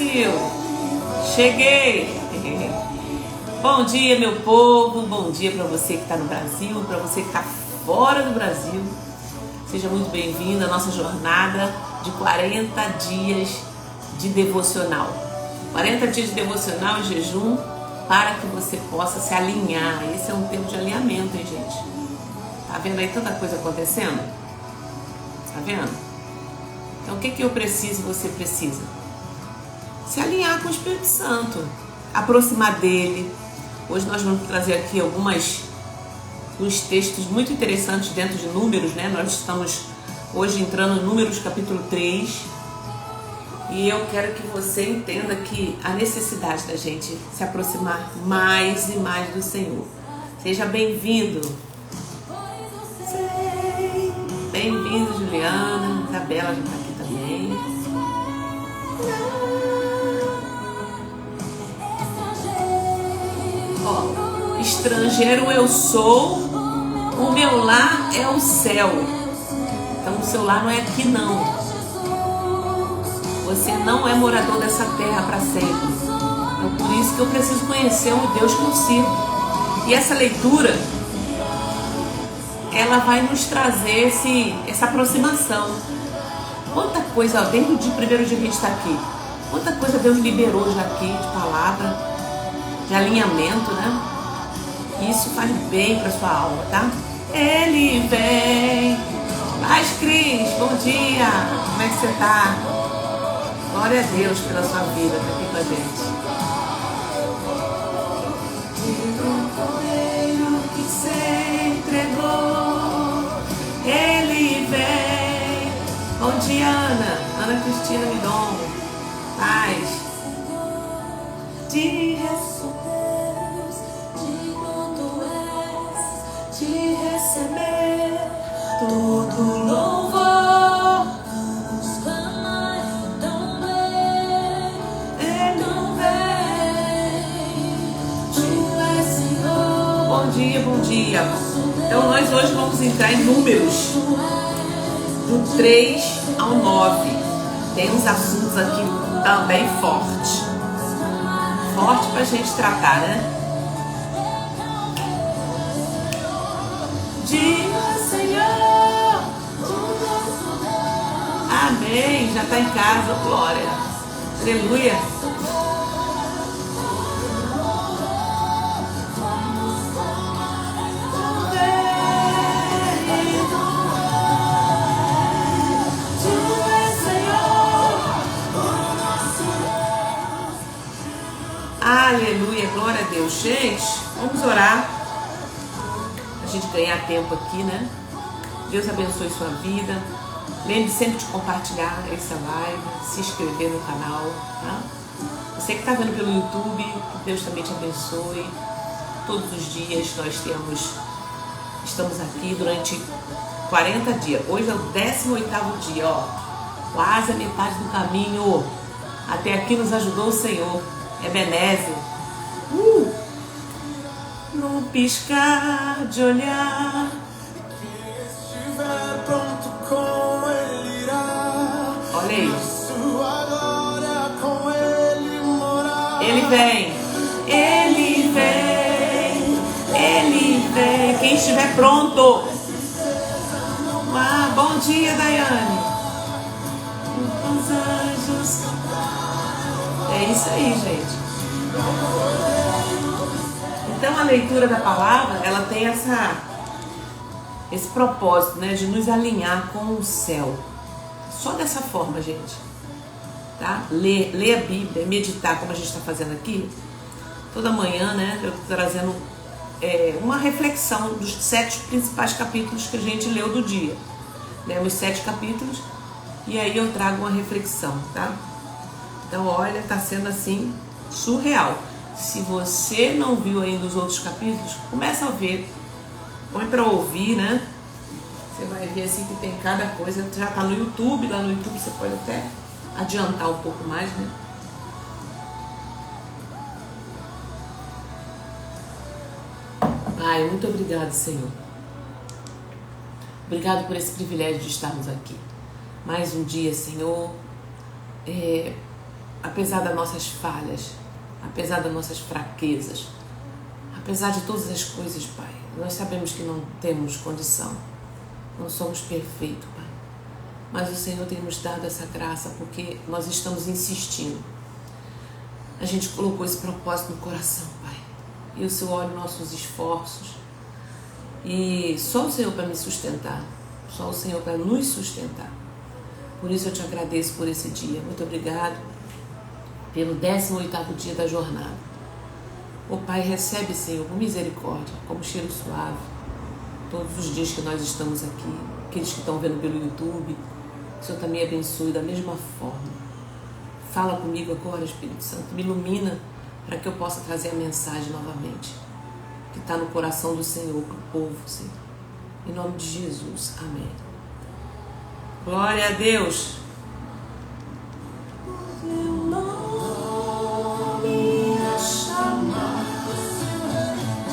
Brasil! Cheguei! Bom dia, meu povo, bom dia para você que está no Brasil, para você que está fora do Brasil. Seja muito bem-vindo à nossa jornada de 40 dias de devocional. 40 dias de devocional e jejum para que você possa se alinhar. Esse é um tempo de alinhamento, hein, gente? Tá vendo aí tanta coisa acontecendo? Tá vendo? Então o que eu preciso e você precisa? Se alinhar com o Espírito Santo, aproximar dele. Hoje nós vamos trazer aqui uns textos muito interessantes dentro de Números, né? Nós estamos hoje entrando em Números capítulo 3 e eu quero que você entenda que a necessidade da gente se aproximar mais e mais do Senhor. Seja bem-vindo. Bem-vindo, Juliana. Isabela já está aqui também. Ó, estrangeiro eu sou, o meu lar é o céu. Então o seu lar não é aqui não. Você não é morador dessa terra para sempre. Então por isso que eu preciso conhecer o Deus que eu sirvo. E essa leitura, ela vai nos trazer essa aproximação. Quanta coisa, desde o primeiro dia que a gente está aqui, quanta coisa Deus liberou já aqui de palavra, de alinhamento, né? Isso faz bem para sua alma, tá? Ele vem. Paz, Cris, bom dia. Como é que você tá? Glória a Deus pela sua vida, tá aqui com a gente. O que se entregou, ele vem. Bom dia, Ana Cristina Midon. Paz. De receber todo louvor, Ele vem, Tu és Senhor. Bom dia, bom dia. Então nós hoje vamos entrar em Números do 3 ao 9. Tem uns assuntos aqui também forte pra gente tratar, né? Diga, Senhor, amém, já está em casa, glória, aleluia. Aleluia, glória a Deus. Gente, vamos orar. A gente ganhar tempo aqui, né? Deus abençoe sua vida. Lembre sempre de compartilhar essa live, se inscrever no canal, tá? Você que está vendo pelo YouTube, que Deus também te abençoe. Todos os dias estamos aqui durante 40 dias. Hoje é o 18º dia, ó. Quase a metade do caminho. Até aqui nos ajudou o Senhor. Ebenezer. No piscar de olhar, quem estiver pronto com ele irá. Olha aí. Sua glória com ele morar. Ele vem. Ele vem. Ele vem. Quem estiver pronto. Ah, bom dia, Daiane. Os anjos. É isso aí, gente. Então a leitura da palavra, ela tem esse propósito, né, de nos alinhar com o céu. Só dessa forma, gente. Tá? Ler a Bíblia, meditar, como a gente está fazendo aqui. Toda manhã, né, eu estou trazendo uma reflexão dos 7 principais capítulos que a gente leu do dia. Lemos 7 capítulos e aí eu trago uma reflexão, tá? Então, olha, está sendo assim, surreal. Se você não viu ainda os outros capítulos, começa a ver. Põe para ouvir, né? Você vai ver assim que tem cada coisa. Já está no YouTube, lá no YouTube você pode até adiantar um pouco mais, né? Pai, muito obrigado, Senhor. Obrigado por esse privilégio de estarmos aqui. Mais um dia, Senhor. apesar das nossas falhas, apesar das nossas fraquezas, apesar de todas as coisas, Pai, nós sabemos que não temos condição, não somos perfeitos, Pai. Mas o Senhor tem nos dado essa graça porque nós estamos insistindo. A gente colocou esse propósito no coração, Pai. E o Senhor olha nossos esforços. E só o Senhor para me sustentar. Só o Senhor para nos sustentar. Por isso eu te agradeço por esse dia. Muito obrigado pelo 18º dia da jornada. Ô Pai, recebe, Senhor, com misericórdia, como cheiro suave, todos os dias que nós estamos aqui. Aqueles que estão vendo pelo YouTube, o Senhor também abençoe da mesma forma. Fala comigo agora, Espírito Santo. Me ilumina para que eu possa trazer a mensagem novamente, que está no coração do Senhor, para o povo, Senhor. Em nome de Jesus. Amém. Glória a Deus. O teu nome é chamado,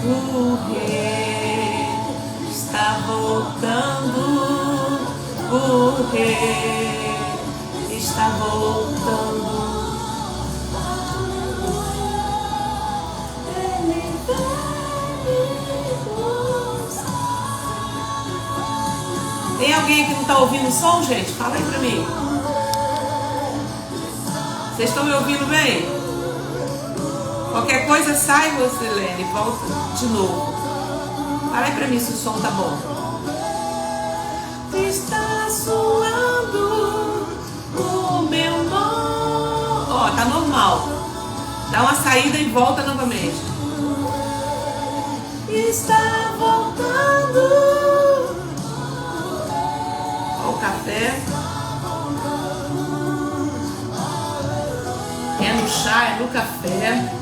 o Rei está voltando. O Rei está voltando. Ele vem buscar. Tem alguém que não está ouvindo o som, gente? Fala aí pra mim. Vocês estão me ouvindo bem? Qualquer coisa sai, Rosilene, volta de novo. Fala aí pra mim se o som tá bom. Está soando o meu nome. Ó, tá normal. Dá uma saída e volta novamente. Está voltando. Ó o café. É no chá, é no café.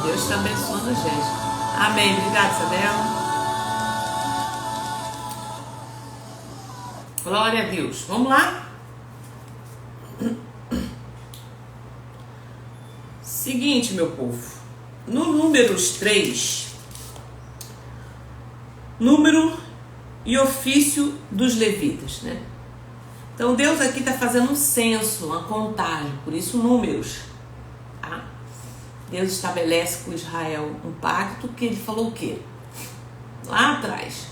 Deus está abençoando a gente. Amém. Obrigada, Isabela. Glória a Deus. Vamos lá? Seguinte, meu povo. No Números 3, número e ofício dos levitas, né? Então Deus aqui está fazendo um censo, uma contagem, por isso números. Tá? Deus estabelece com Israel um pacto que ele falou o quê? Lá atrás.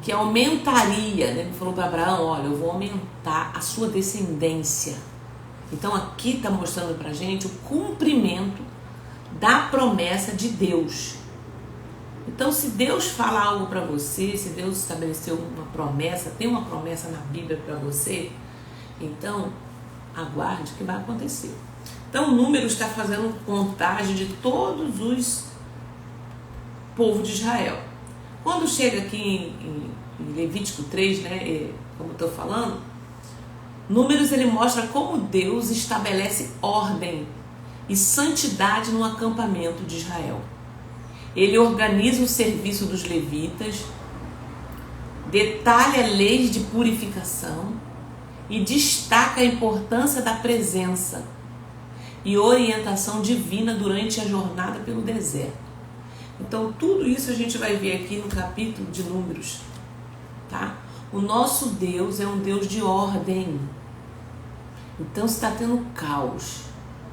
Que aumentaria, né? Ele falou para Abraão, olha, eu vou aumentar a sua descendência. Então aqui está mostrando para a gente o cumprimento da promessa de Deus. Então se Deus fala algo para você, se Deus estabeleceu uma promessa, tem uma promessa na Bíblia para você, então aguarde que vai acontecer. Então o número está fazendo contagem de todos os povos de Israel. Quando chega aqui em Levítico 3, né, como eu estou falando, Números ele mostra como Deus estabelece ordem e santidade no acampamento de Israel. Ele organiza o serviço dos levitas, detalha leis de purificação e destaca a importância da presença e orientação divina durante a jornada pelo deserto. Então tudo isso a gente vai ver aqui no capítulo de Números, tá? O nosso Deus é um Deus de ordem. Então se está tendo caos,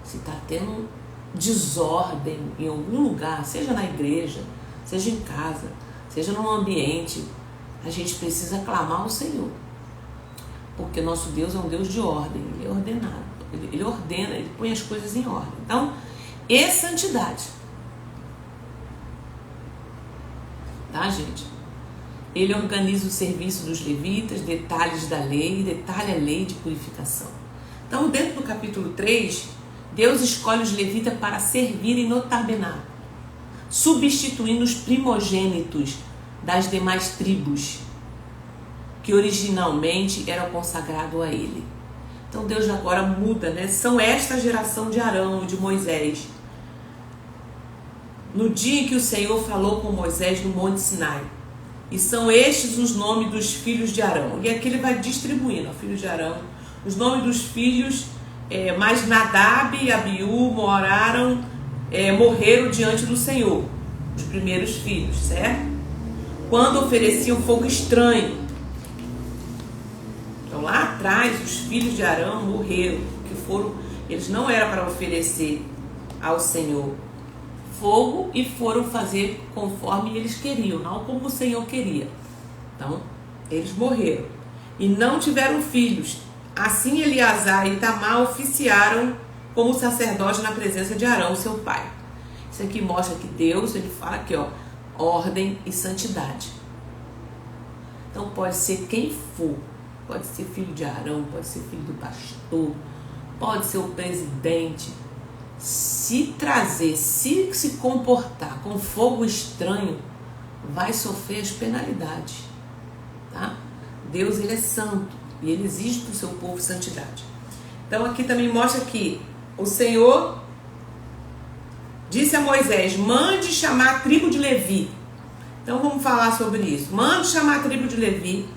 se está tendo desordem em algum lugar, seja na igreja, seja em casa, seja num ambiente, a gente precisa clamar ao Senhor. Porque nosso Deus é um Deus de ordem, Ele é ordenado, Ele ordena, Ele põe as coisas em ordem. Então, e santidade. Tá, gente? Ele organiza o serviço dos levitas, detalhes da lei, detalha a lei de purificação. Então, dentro do capítulo 3, Deus escolhe os levitas para servirem no tabernáculo, substituindo os primogênitos das demais tribos, que originalmente eram consagrados a ele. Então, Deus agora muda, né? São esta a geração de Arão e de Moisés. No dia em que o Senhor falou com Moisés no Monte Sinai. E são estes os nomes dos filhos de Arão. E aqui ele vai distribuindo, ó, filhos de Arão. Os nomes dos filhos, mas Nadab e Abiú morreram diante do Senhor. Os primeiros filhos, certo? Quando ofereciam fogo estranho. Então lá atrás os filhos de Arão morreram, eles não eram para oferecer ao Senhor fogo e foram fazer conforme eles queriam, não como o Senhor queria. Então eles morreram e não tiveram filhos. Assim Eleazar e Itamar oficiaram como sacerdote na presença de Arão, seu pai. Isso aqui mostra que Deus, ele fala aqui, ó, ordem e santidade. Então pode ser quem for, pode ser filho de Arão, pode ser filho do pastor, pode ser o presidente. Se trazer, se comportar com fogo estranho, vai sofrer as penalidades, tá? Deus, ele é santo e ele exige do seu povo santidade. Então aqui também mostra que o Senhor disse a Moisés: mande chamar a tribo de Levi. Então vamos falar sobre isso. Mande chamar a tribo de Levi,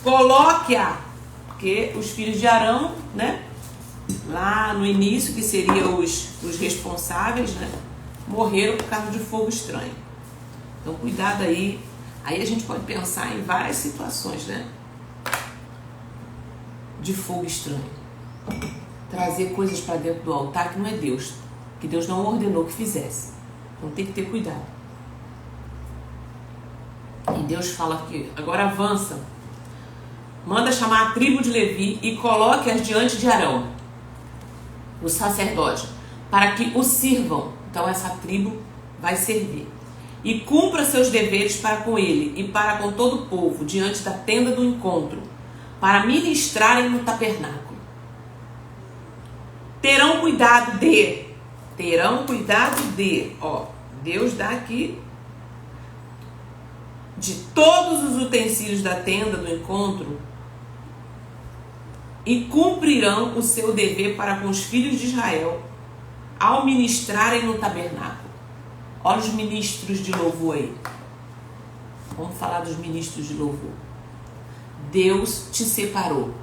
coloque-a, porque os filhos de Arão, né, lá no início, que seriam os responsáveis, né, morreram por causa de fogo estranho. Então cuidado aí. Aí a gente pode pensar em várias situações, né, de fogo estranho. Trazer coisas para dentro do altar que não é Deus, que Deus não ordenou que fizesse. Então tem que ter cuidado. E Deus fala aqui, agora avança. Manda chamar a tribo de Levi e coloque-as diante de Arão, o sacerdote, para que o sirvam. Então essa tribo vai servir. E cumpra seus deveres para com ele e para com todo o povo, diante da tenda do encontro, para ministrarem no tabernáculo. Terão cuidado de, ó, Deus dá aqui, de todos os utensílios da tenda do encontro, e cumprirão o seu dever para com os filhos de Israel ao ministrarem no tabernáculo. Olha os ministros de louvor aí. Vamos falar dos ministros de louvor. Deus te separou.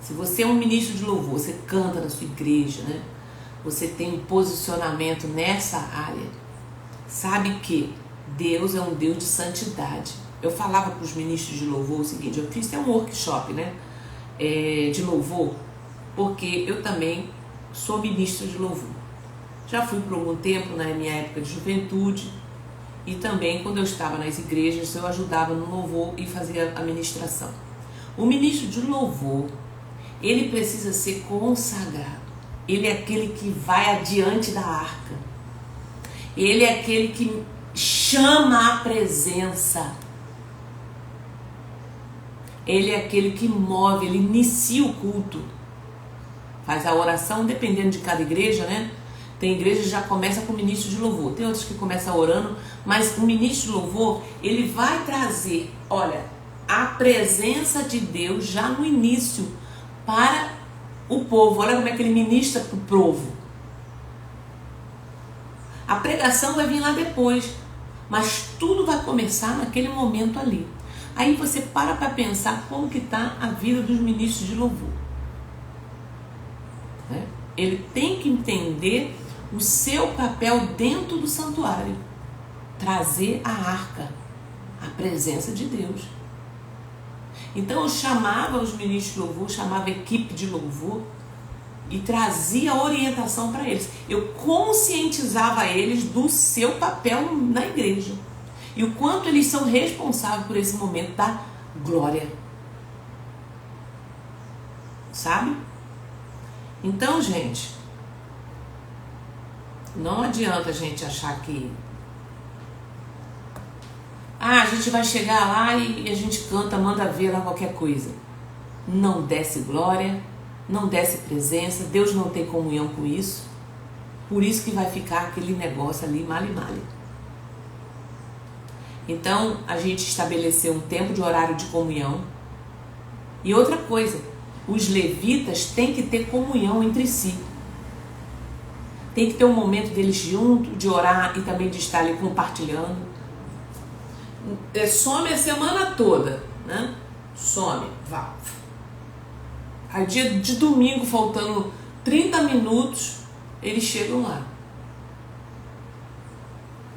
Se você é um ministro de louvor, você canta na sua igreja, né? Você tem um posicionamento nessa área. Sabe que Deus é um Deus de santidade. Eu falava para os ministros de louvor o seguinte: eu fiz até um workshop, né, de louvor, porque eu também sou ministro de louvor. Já fui por algum tempo na minha época de juventude e também quando eu estava nas igrejas eu ajudava no louvor e fazia a ministração. O ministro de louvor, ele precisa ser consagrado. Ele é aquele que vai adiante da arca. Ele é aquele que chama a presença. Ele é aquele que move, ele inicia o culto. Faz a oração, dependendo de cada igreja, né? Tem igreja que já começa com o ministro de louvor. Tem outras que começam orando, mas o ministro de louvor, ele vai trazer, olha, a presença de Deus já no início para o povo. Olha como é que ele ministra para o povo. A pregação vai vir lá depois, mas tudo vai começar naquele momento ali. Aí você para pensar como que está a vida dos ministros de louvor. Né? Ele tem que entender o seu papel dentro do santuário. Trazer a arca, a presença de Deus. Então eu chamava os ministros de louvor, chamava a equipe de louvor e trazia orientação para eles. Eu conscientizava eles do seu papel na igreja e o quanto eles são responsáveis por esse momento da glória. Sabe? Então, gente, não adianta a gente achar que a gente vai chegar lá e a gente canta, manda ver lá qualquer coisa. Não desce glória, não desce presença, Deus não tem comunhão com isso. Por isso que vai ficar aquele negócio ali, male-male. Então, a gente estabeleceu um tempo de horário de comunhão. E outra coisa, os levitas têm que ter comunhão entre si. Tem que ter um momento deles juntos, de orar e também de estar ali compartilhando. Some a semana toda, né? Some, vá. Aí dia de domingo, faltando 30 minutos, eles chegam lá.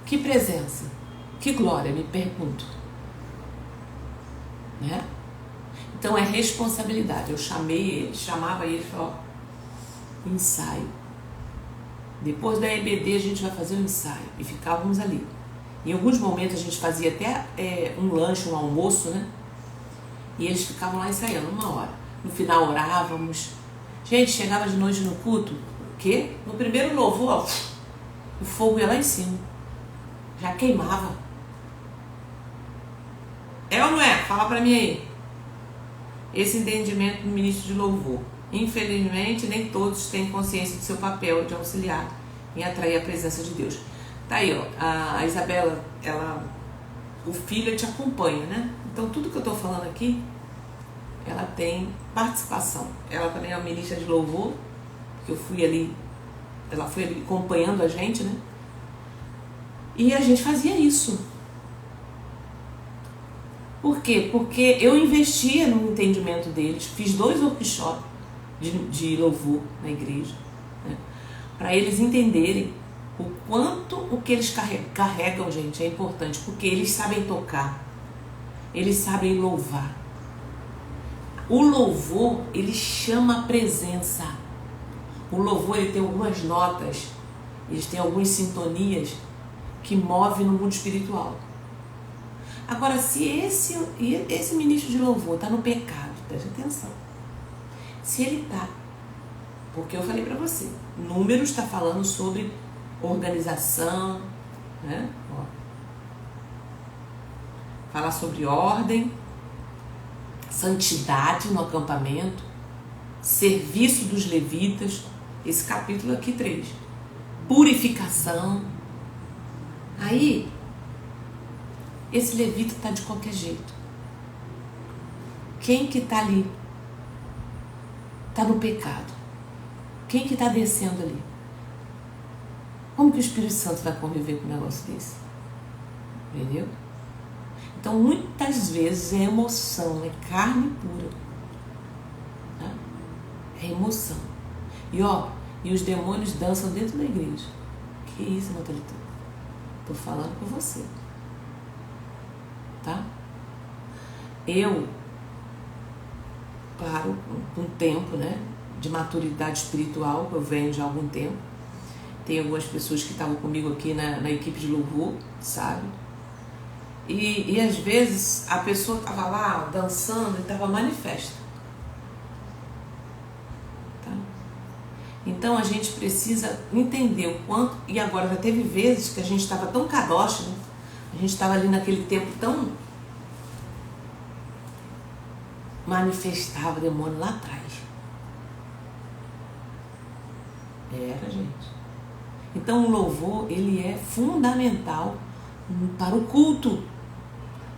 Que presença, que glória, me pergunto. Né? Então é responsabilidade. Eu chamava ele e falava, ó, ensaio. Depois da EBD a gente vai fazer um ensaio. E ficávamos ali. Em alguns momentos a gente fazia até um lanche, um almoço, né? E eles ficavam lá ensaiando 1 hora. No final orávamos. Gente, chegava de noite no culto, o quê? No primeiro louvor, ó, o fogo ia lá em cima. Já queimava. É ou não é? Fala pra mim aí. Esse entendimento do ministro de louvor. Infelizmente, nem todos têm consciência do seu papel de auxiliar em atrair a presença de Deus. Tá aí, ó, a Isabela, o filho te acompanha, né? Então, tudo que eu tô falando aqui, ela tem participação. Ela também é uma ministra de louvor, que eu fui ali, ela foi ali acompanhando a gente, né? E a gente fazia isso. Por quê? Porque eu investia no entendimento deles, fiz 2 workshops de louvor na igreja, né? Para eles entenderem o quanto o que eles carregam, gente, é importante, porque eles sabem tocar, eles sabem louvar. O louvor, ele chama a presença. O louvor, ele tem algumas notas, eles têm algumas sintonias que movem no mundo espiritual. Agora, se esse ministro de louvor está no pecado, preste atenção. Se ele está, porque eu falei para você, Números está falando sobre organização, né? Ó. Fala sobre ordem, santidade no acampamento, serviço dos levitas, esse capítulo aqui 3, purificação. Aí, esse levita está de qualquer jeito. Quem que está ali? Está no pecado. Quem que está descendo ali? Como que o Espírito Santo vai conviver com um negócio desse? Entendeu? Então, muitas vezes é emoção, é carne pura. Tá? É emoção. E os demônios dançam dentro da igreja. Que isso, Natalita? Estou falando com você. Tá? Eu paro um tempo, né, de maturidade espiritual, eu venho já há algum tempo. Tem algumas pessoas que estavam comigo aqui na equipe de louvor, sabe? E às vezes a pessoa estava lá dançando e estava manifesta. Tá? Então a gente precisa entender o quanto. E agora já teve vezes que a gente estava tão kadosh, né? A gente estava ali naquele tempo tão. Manifestava o demônio lá atrás. Era, gente. Então o louvor, ele é fundamental para o culto.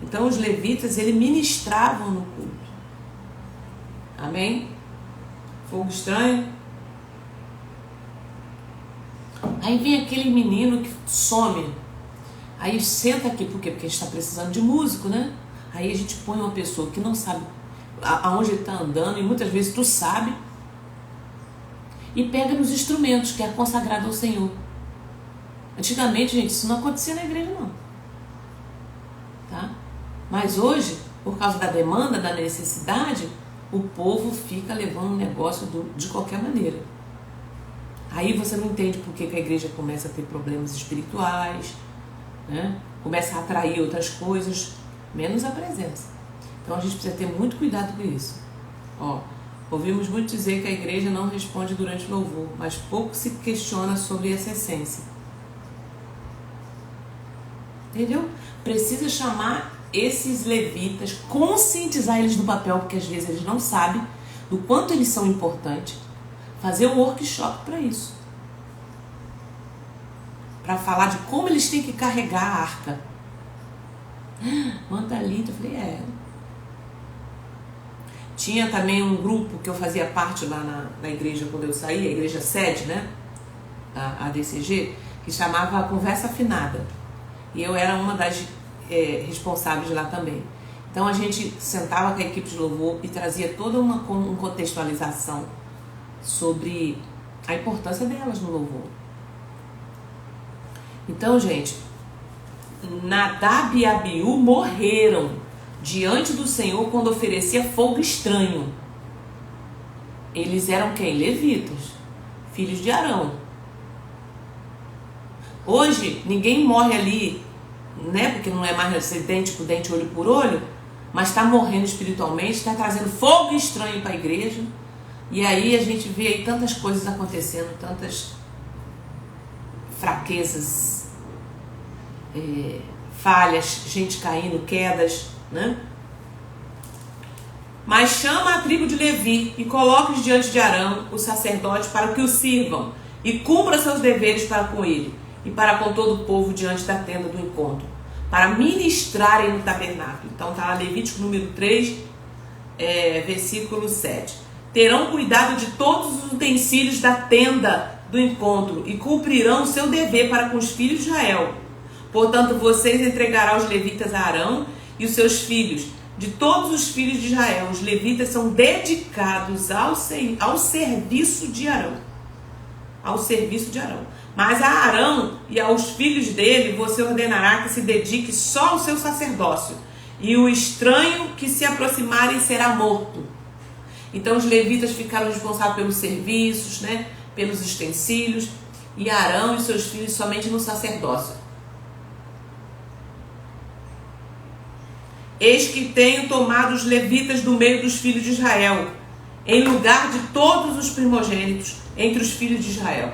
Então os levitas, eles ministravam no culto. Amém? Fogo estranho? Aí vem aquele menino que some. Aí senta aqui, por quê? Porque a gente está precisando de músico, né? Aí a gente põe uma pessoa que não sabe aonde ele está andando, e muitas vezes tu sabe, e pega nos instrumentos, que é consagrado ao Senhor. Antigamente, gente, isso não acontecia na igreja, não. Tá? Mas hoje, por causa da demanda, da necessidade, o povo fica levando o negócio de qualquer maneira. Aí você não entende por que a igreja começa a ter problemas espirituais, né? Começa a atrair outras coisas, menos a presença. Então a gente precisa ter muito cuidado com isso. Ó, ouvimos muito dizer que a igreja não responde durante o louvor, mas pouco se questiona sobre essa essência. Entendeu? Precisa chamar esses levitas, conscientizar eles do papel, porque às vezes eles não sabem do quanto eles são importantes. Fazer um workshop para isso. Para falar de como eles têm que carregar a arca. Manda ali, eu falei, Tinha também um grupo que eu fazia parte lá na igreja quando eu saí, a igreja sede, né? A ADCG, que chamava Conversa Afinada. E eu era uma das responsáveis lá também. Então a gente sentava com a equipe de louvor e trazia toda uma contextualização sobre a importância delas no louvor. Então, gente, Nadab e Abiú morreram diante do Senhor quando oferecia fogo estranho. Eles eram quem? Levitas, filhos de Arão. Hoje, ninguém morre ali, né? Porque não é mais ser dente por dente, olho por olho, mas está morrendo espiritualmente, está trazendo fogo estranho para a igreja. E aí a gente vê aí tantas coisas acontecendo, tantas fraquezas, falhas, gente caindo, quedas, né? Mas chama a tribo de Levi e coloca-os diante de Arão, o sacerdote, para que o sirvam e cumpra seus deveres para com ele e para com todo o povo diante da tenda do encontro, para ministrarem no tabernáculo. Então está lá Levítico número 3, versículo 7. Terão cuidado de todos os utensílios da tenda do encontro e cumprirão o seu dever para com os filhos de Israel. Portanto, vocês entregarão os levitas a Arão e os seus filhos. De todos os filhos de Israel, os levitas são dedicados ao serviço de Arão. Ao serviço de Arão. Mas a Arão e aos filhos dele você ordenará que se dedique só ao seu sacerdócio. E o estranho que se aproximarem será morto. Então os levitas ficaram responsáveis pelos serviços, né, pelos utensílios, e Arão e seus filhos somente no sacerdócio. Eis que tenho tomado os levitas do meio dos filhos de Israel, em lugar de todos os primogênitos entre os filhos de Israel.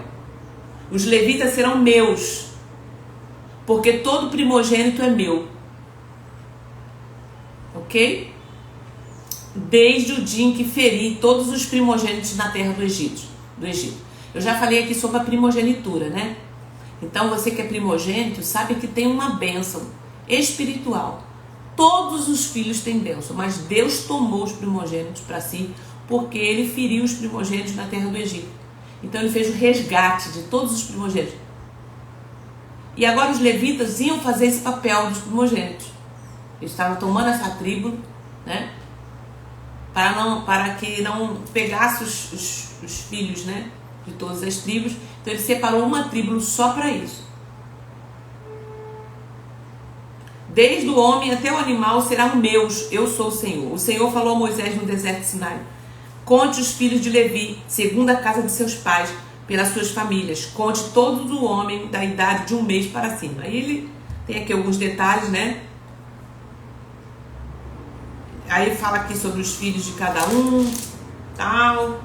Os levitas serão meus, porque todo primogênito é meu. Ok? Desde o dia em que feri todos os primogênitos na terra do Egito. Eu já falei aqui sobre a primogenitura, né? Então você que é primogênito sabe que tem uma bênção espiritual. Todos os filhos têm bênção, mas Deus tomou os primogênitos para si, porque ele feriu os primogênitos na terra do Egito. Então ele fez o resgate de todos os primogênitos. E agora os levitas iam fazer esse papel dos primogênitos. Eles estavam tomando essa tribo, né? Para que não pegasse os filhos, né, de todas as tribos. Então ele separou uma tribo só para isso. Desde o homem até o animal serão meus, eu sou o Senhor. O Senhor falou a Moisés no deserto de Sinai: conte os filhos de Levi, segundo a casa de seus pais, pelas suas famílias. Conte todo o homem da idade de 1 mês para cima. Aí ele tem aqui alguns detalhes, né? Aí fala aqui sobre os filhos de cada um, tal.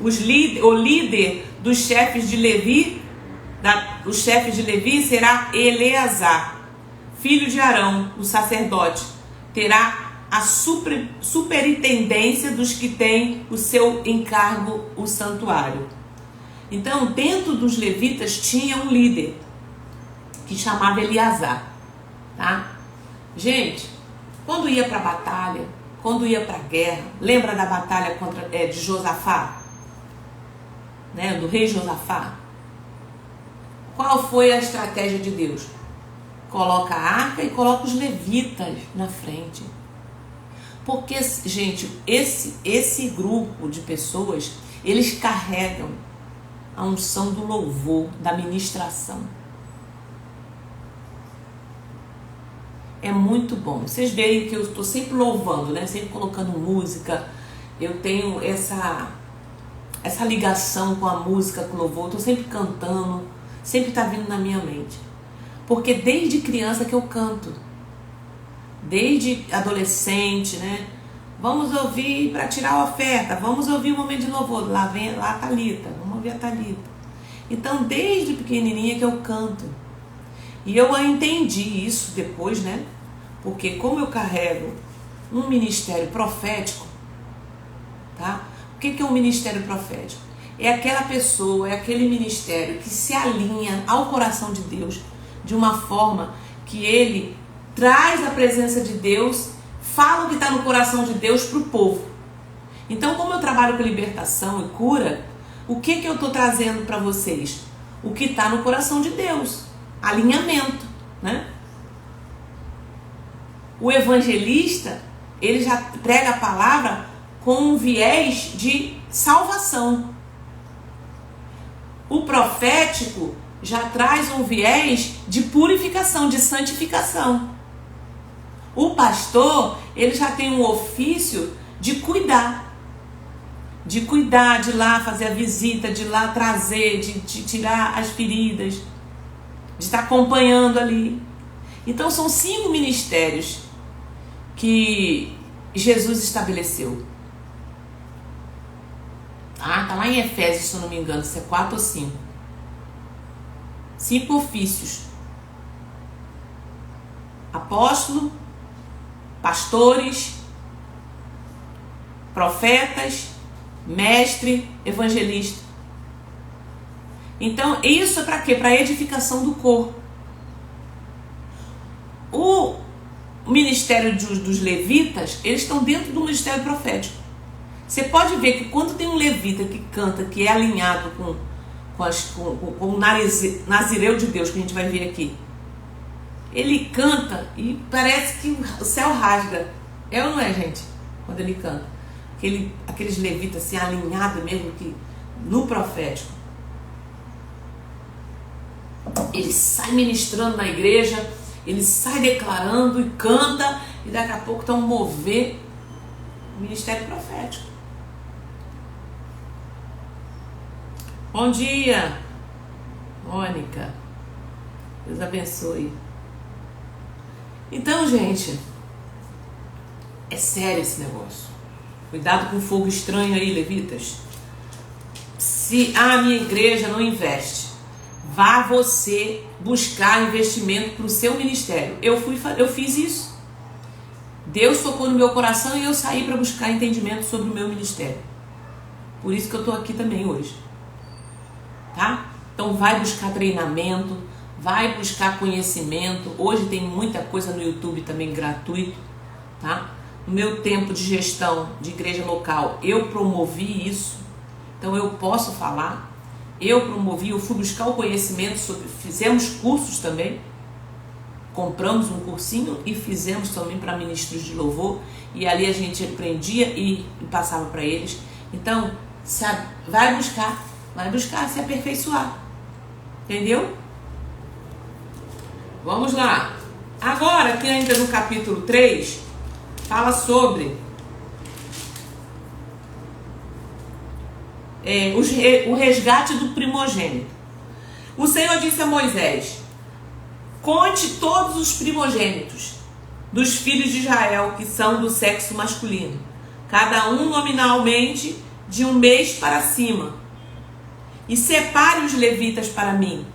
O líder dos chefes de Levi, os chefes de Levi será Eleazar, filho de Arão, o sacerdote. Terá a superintendência dos que têm o seu encargo, o santuário. Então, dentro dos levitas tinha um líder que chamava Eleazar, tá? Gente, quando ia para a batalha, quando ia para a guerra, lembra da batalha de Josafá? Né, do rei Josafá? Qual foi a estratégia de Deus? Coloca a arca e coloca os levitas na frente. Porque, gente, esse grupo de pessoas, eles carregam a unção do louvor, da ministração. É muito bom. Vocês veem que eu estou sempre louvando, né? Sempre colocando música. Eu tenho essa ligação com a música, com o louvor. Estou sempre cantando. Sempre está vindo na minha mente. Porque desde criança que eu canto. Desde adolescente, né? Vamos ouvir para tirar a oferta. Vamos ouvir um momento de louvor. Lá vem lá a Thalita. Vamos ouvir a Thalita. Então, desde pequenininha que eu canto. E eu entendi isso depois, né? Porque como eu carrego um ministério profético, tá? O que é um ministério profético? É aquela pessoa, é aquele ministério que se alinha ao coração de Deus de uma forma que ele traz a presença de Deus, fala o que está no coração de Deus para o povo. Então, como eu trabalho com libertação e cura, o que eu estou trazendo para vocês? O que está no coração de Deus. Alinhamento, né? O evangelista, ele já prega a palavra com um viés de salvação. O profético já traz um viés de purificação, de santificação. O pastor, ele já tem um ofício de cuidar, de ir lá fazer a visita, de ir lá trazer, de tirar as feridas, de estar acompanhando ali. Então são 5 ministérios que Jesus estabeleceu. Tá lá em Efésios, se eu não me engano, se é 4 ou 5. 5 ofícios: apóstolo, pastores, profetas, mestre, evangelista. Então, isso é para quê? Para a edificação do corpo. O ministério dos levitas, eles estão dentro do ministério profético. Você pode ver que quando tem um levita que canta, que é alinhado com o nazireu de Deus, que a gente vai ver aqui, ele canta e parece que o céu rasga. É ou não é, gente? Quando ele canta. Aqueles levitas assim, alinhados mesmo que no profético. Ele sai ministrando na igreja, ele sai declarando e canta, e daqui a pouco está um mover ministério profético. Bom dia, Mônica. Deus abençoe. Então, gente, é sério esse negócio. Cuidado com o fogo estranho aí, levitas. Se a minha igreja não investe, vá você buscar investimento para o seu ministério. Eu fiz isso. Deus tocou no meu coração e eu saí para buscar entendimento sobre o meu ministério. Por isso que eu estou aqui também hoje. Tá? Então vai buscar treinamento, vai buscar conhecimento. Hoje tem muita coisa no YouTube também gratuito, tá? No meu tempo de gestão de igreja local, eu promovi isso. Então eu posso falar. Eu promovi, eu fui buscar o conhecimento sobre, fizemos cursos também. Compramos um cursinho e fizemos também para ministros de louvor. E ali a gente aprendia e passava para eles. Então, sabe, vai buscar se aperfeiçoar. Entendeu? Vamos lá. Agora, aqui ainda no capítulo 3, fala sobre o resgate do primogênito. O Senhor disse a Moisés: conte todos os primogênitos dos filhos de Israel que são do sexo masculino, cada um nominalmente de 1 mês para cima, e separe os levitas para mim.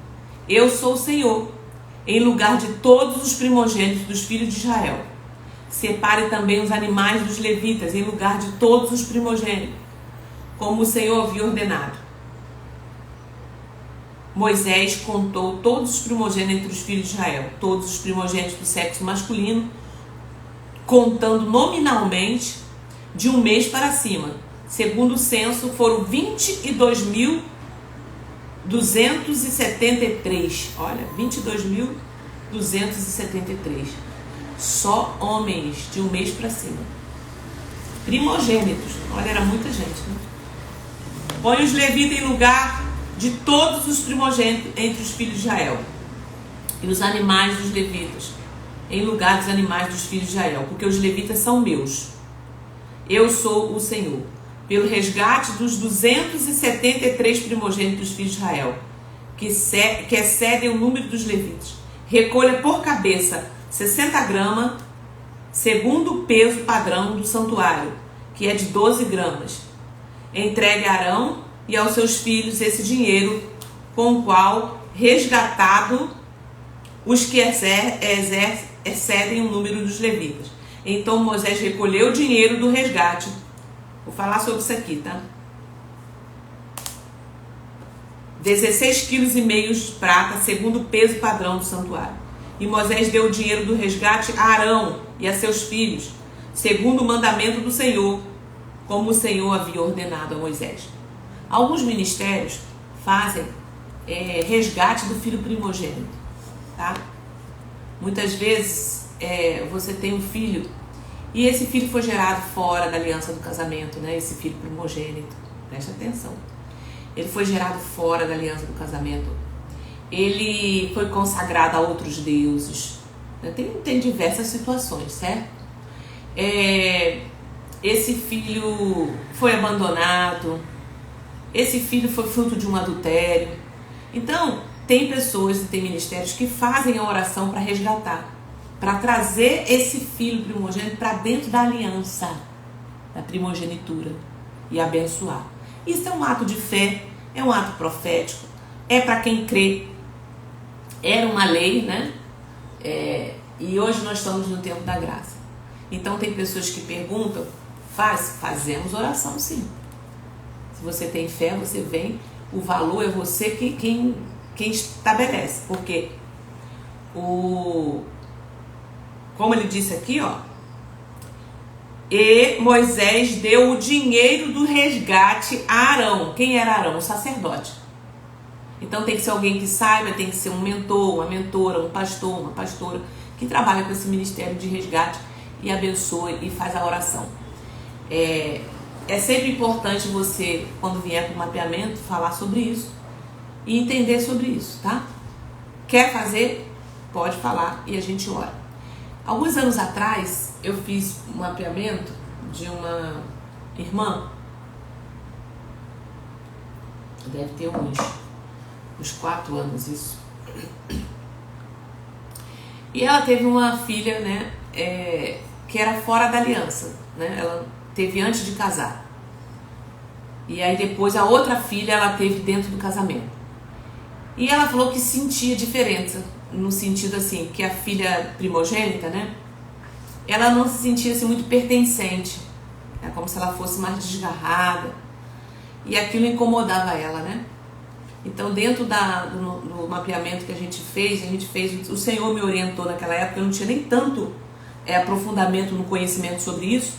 Eu sou o Senhor, em lugar de todos os primogênitos dos filhos de Israel. Separe também os animais dos levitas, em lugar de todos os primogênitos, como o Senhor havia ordenado. Moisés contou todos os primogênitos dos filhos de Israel, todos os primogênitos do sexo masculino, contando nominalmente de 1 mês para cima. Segundo o censo, foram 22.273. Olha, 22.273. Só homens de 1 mês para cima. Primogênitos. Olha, era muita gente, né? Põe os levitas em lugar de todos os primogênitos entre os filhos de Israel, e os animais dos levitas em lugar dos animais dos filhos de Israel, porque os levitas são meus. Eu sou o Senhor. Pelo resgate dos 273 primogênitos dos filhos de Israel, que excedem o número dos levitas, recolha por cabeça 60 gramas, segundo o peso padrão do santuário, que é de 12 gramas. Entregue a Arão e aos seus filhos esse dinheiro, com o qual resgatado os que excedem o número dos levitas. Então Moisés recolheu o dinheiro do resgate. Vou falar sobre isso aqui, tá? 16,5 kg de prata, segundo o peso padrão do santuário. E Moisés deu o dinheiro do resgate a Arão e a seus filhos, segundo o mandamento do Senhor, como o Senhor havia ordenado a Moisés. Alguns ministérios fazem resgate do filho primogênito, tá? Muitas vezes você tem um filho e esse filho foi gerado fora da aliança do casamento, né? Esse filho primogênito, preste atenção. Ele foi gerado fora da aliança do casamento. Ele foi consagrado a outros deuses. Tem diversas situações, certo? Esse filho foi abandonado, esse filho foi fruto de um adultério. Então, tem pessoas e tem ministérios que fazem a oração para resgatar, para trazer esse filho primogênito para dentro da aliança, da primogenitura, e abençoar. Isso é um ato de fé, é um ato profético, é para quem crê. Era uma lei, né? E hoje nós estamos no tempo da graça. Então tem pessoas que perguntam, fazemos oração sim. Se você tem fé, você vem, o valor é você quem estabelece. Porque como ele disse aqui, ó, e Moisés deu o dinheiro do resgate a Arão. Quem era Arão? O sacerdote. Então tem que ser alguém que saiba, tem que ser um mentor, uma mentora, um pastor, uma pastora que trabalha com esse ministério de resgate e abençoa e faz a oração. É sempre importante você, quando vier para o mapeamento, falar sobre isso e entender sobre isso, tá? Quer fazer? Pode falar e a gente ora. Alguns anos atrás, eu fiz um mapeamento de uma irmã, deve ter uns 4 anos isso. E ela teve uma filha, né, que era fora da aliança, né? Ela teve antes de casar. E aí depois a outra filha ela teve dentro do casamento. E ela falou que sentia diferença, no sentido assim, que a filha primogênita, né, ela não se sentia assim muito pertencente. É como se ela fosse mais desgarrada. E aquilo incomodava ela, né? Então, dentro do mapeamento que a gente fez, o Senhor me orientou naquela época, eu não tinha nem tanto aprofundamento no conhecimento sobre isso,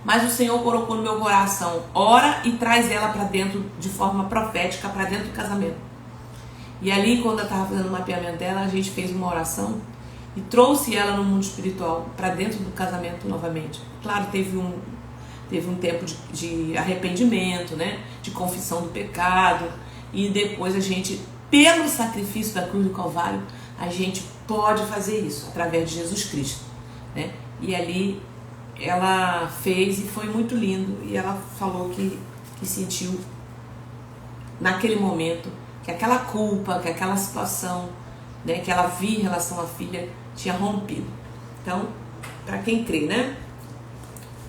mas o Senhor colocou no meu coração, ora e traz ela para dentro de forma profética, para dentro do casamento. E ali, quando eu estava fazendo o mapeamento dela, a gente fez uma oração e trouxe ela no mundo espiritual, para dentro do casamento novamente. Claro, teve um tempo de arrependimento, né? De confissão do pecado. E depois a gente, pelo sacrifício da cruz do Calvário, a gente pode fazer isso, através de Jesus Cristo, né? E ali ela fez e foi muito lindo. E ela falou que sentiu, naquele momento, que aquela culpa, que aquela situação, né, que ela via em relação à filha, tinha rompido. Então, para quem crê, né?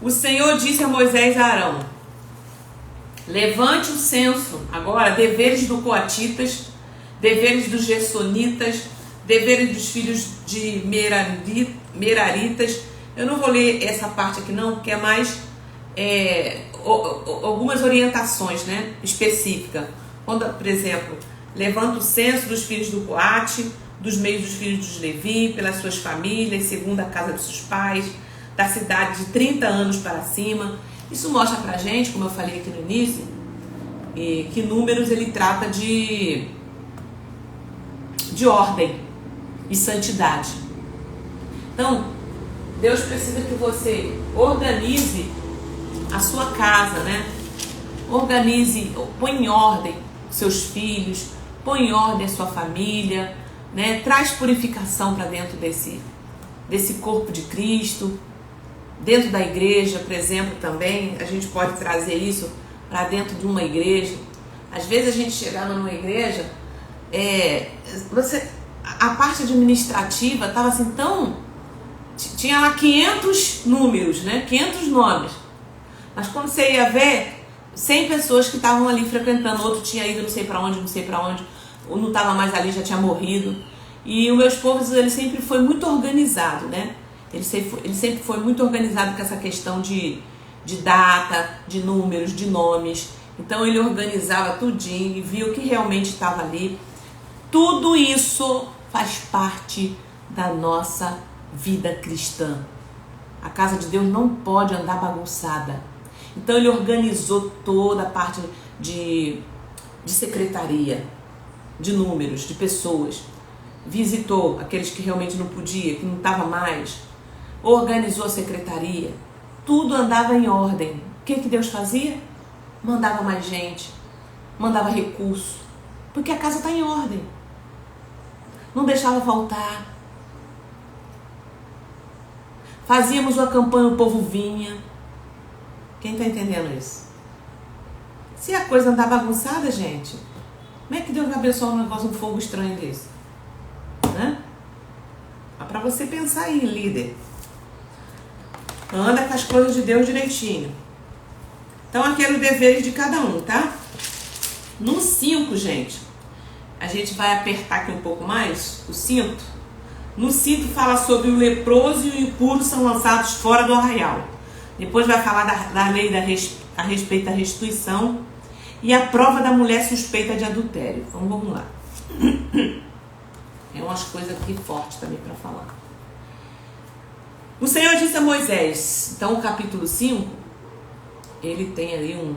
O Senhor disse a Moisés e a Arão: levante o censo, agora, deveres dos coatitas, deveres dos gersonitas, deveres dos filhos de meraritas. Eu não vou ler essa parte aqui não, porque é mais algumas orientações, né, específicas. Quando, por exemplo, levanta o censo dos filhos do Coate, dos meios dos filhos dos Levi, pelas suas famílias, segundo a casa dos seus pais, da cidade de 30 anos para cima. Isso mostra pra gente, como eu falei aqui no início, que Números ele trata de ordem e santidade. Então, Deus precisa que você organize a sua casa, né? Põe em ordem seus filhos, põe em ordem a sua família, né? Traz purificação para dentro desse corpo de Cristo. Dentro da igreja, por exemplo, também, a gente pode trazer isso para dentro de uma igreja. Às vezes a gente chegava numa igreja, a parte administrativa estava assim tão... Tinha lá 500 números, né? 500 nomes. Mas quando você ia ver, 100 pessoas que estavam ali frequentando, outro tinha ido não sei para onde, ou não estava mais ali, já tinha morrido. E o meu esposo, ele sempre foi muito organizado, né? Ele sempre foi muito organizado com essa questão de data, de números, de nomes. Então ele organizava tudinho e via o que realmente estava ali. Tudo isso faz parte da nossa vida cristã. A casa de Deus não pode andar bagunçada. Então ele organizou toda a parte de secretaria, de números, de pessoas. Visitou aqueles que realmente não podia, que não estava mais. Organizou a secretaria. Tudo andava em ordem. O que Deus fazia? Mandava mais gente. Mandava recurso. Porque a casa está em ordem. Não deixava faltar. Fazíamos uma campanha, o povo vinha. Quem está entendendo isso? Se a coisa não está bagunçada, gente, como é que Deus vai abençoar um negócio, um fogo estranho desse? Né? É para você pensar aí, líder. Anda com as coisas de Deus direitinho. Então, aqui é o dever de cada um, tá? No 5, gente, a gente vai apertar aqui um pouco mais o cinto. No 5 fala sobre o leproso e o impuro são lançados fora do arraial. Depois vai falar da lei a respeito da restituição e a prova da mulher suspeita de adultério. Então, vamos lá. É umas coisas aqui fortes também para falar. O Senhor disse a Moisés, então o capítulo 5, ele tem ali um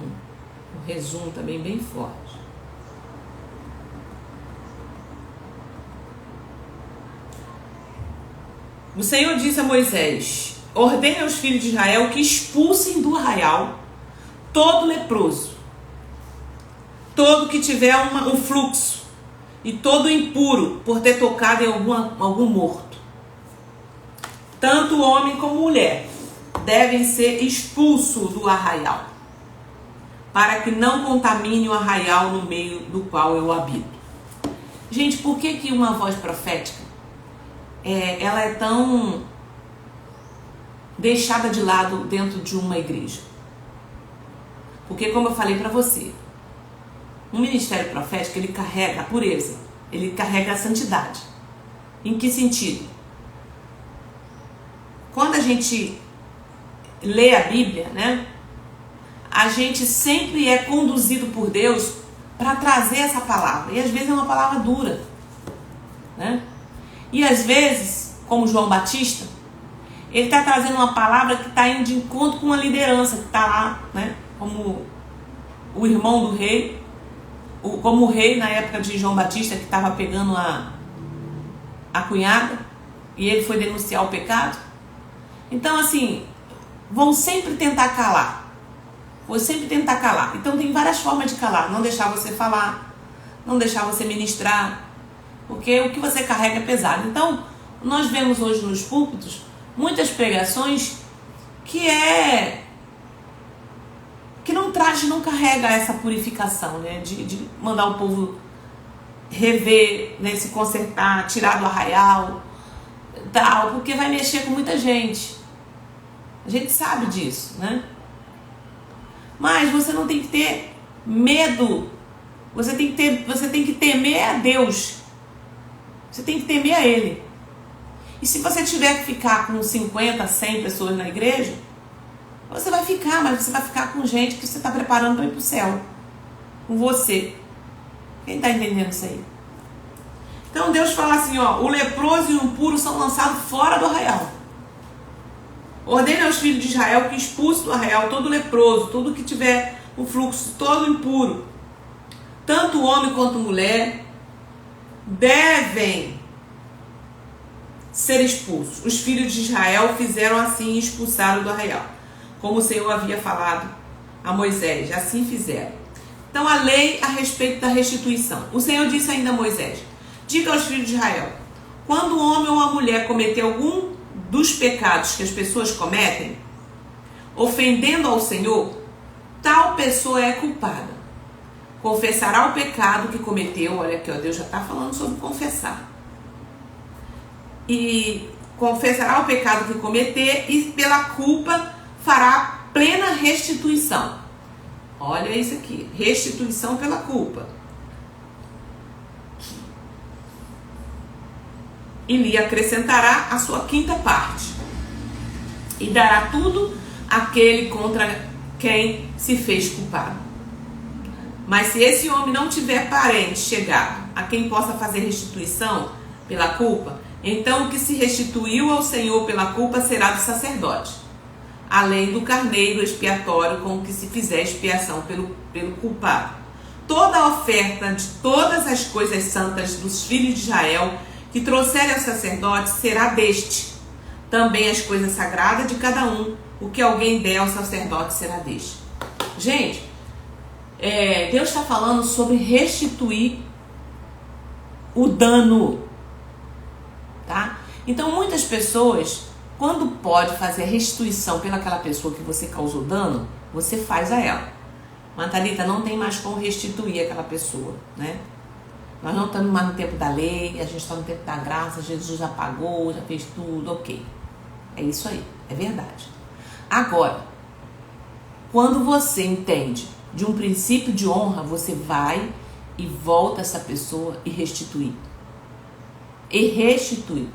resumo também bem forte. O Senhor disse a Moisés, ordene aos filhos de Israel que expulsem do arraial todo leproso, todo que tiver um fluxo, e todo impuro por ter tocado em algum morto. Tanto homem como mulher devem ser expulsos do arraial, para que não contamine o arraial no meio do qual eu habito. Gente, por que uma voz profética ela é tão deixada de lado dentro de uma igreja? Porque, como eu falei para você, um ministério profético, ele carrega a pureza, ele carrega a santidade. Em que sentido? Quando a gente lê a Bíblia, né, a gente sempre é conduzido por Deus para trazer essa palavra. E às vezes é uma palavra dura, né? E às vezes, como João Batista, ele está trazendo uma palavra que está indo de encontro com uma liderança que está lá, né? Como o irmão do rei, como o rei na época de João Batista, que estava pegando a cunhada, e ele foi denunciar o pecado. Então, assim, vão sempre tentar calar. Vou sempre tentar calar. Então tem várias formas de calar. Não deixar você falar, não deixar você ministrar, porque o que você carrega é pesado. Então, nós vemos hoje nos púlpitos muitas pregações que não traz, não carrega essa purificação, né? De mandar o povo rever, né? Se consertar, tirar do arraial, tal, porque vai mexer com muita gente. A gente sabe disso, né? Mas você não tem que ter medo. Você tem que temer a Deus. Você tem que temer a Ele. E se você tiver que ficar com 50, 100 pessoas na igreja, você vai ficar, mas você vai ficar com gente que você está preparando para ir para o céu. Com você. Quem está entendendo isso aí? Então Deus fala assim, ó, o leproso e o impuro são lançados fora do arraial. Ordene aos filhos de Israel que expulse do arraial todo leproso, todo que tiver um fluxo, todo impuro. Tanto homem quanto mulher devem ser expulsos. Os filhos de Israel fizeram assim e expulsaram do arraial, como o Senhor havia falado a Moisés. Assim fizeram. Então a lei a respeito da restituição. O Senhor disse ainda a Moisés, diga aos filhos de Israel, quando um homem ou uma mulher cometer algum dos pecados que as pessoas cometem, ofendendo ao Senhor, tal pessoa é culpada. Confessará o pecado que cometeu. Olha aqui, ó, Deus já está falando sobre confessar. E confessará o pecado que cometer e pela culpa fará plena restituição. Olha isso aqui, restituição pela culpa. E lhe acrescentará a sua quinta parte. E dará tudo àquele contra quem se fez culpado. Mas se esse homem não tiver parente chegado a quem possa fazer restituição pela culpa, então o que se restituiu ao Senhor pela culpa será do sacerdote, além do carneiro expiatório com o que se fizer expiação pelo culpado. Toda a oferta de todas as coisas santas dos filhos de Israel que trouxerem ao sacerdote será deste. Também as coisas sagradas de cada um, o que alguém der ao sacerdote será deste. Gente, Deus está falando sobre restituir o dano, tá? Então muitas pessoas Quando pode fazer a restituição pelaquela pessoa que você causou dano, você faz a ela. Mas, Thalita, não tem mais como restituir aquela pessoa, né? Nós não estamos mais no tempo da lei, a gente está no tempo da graça, Jesus já pagou, já fez tudo, ok. É isso aí, é verdade. Agora, quando você entende de um princípio de honra, você vai e volta essa pessoa e restituir. E restituir.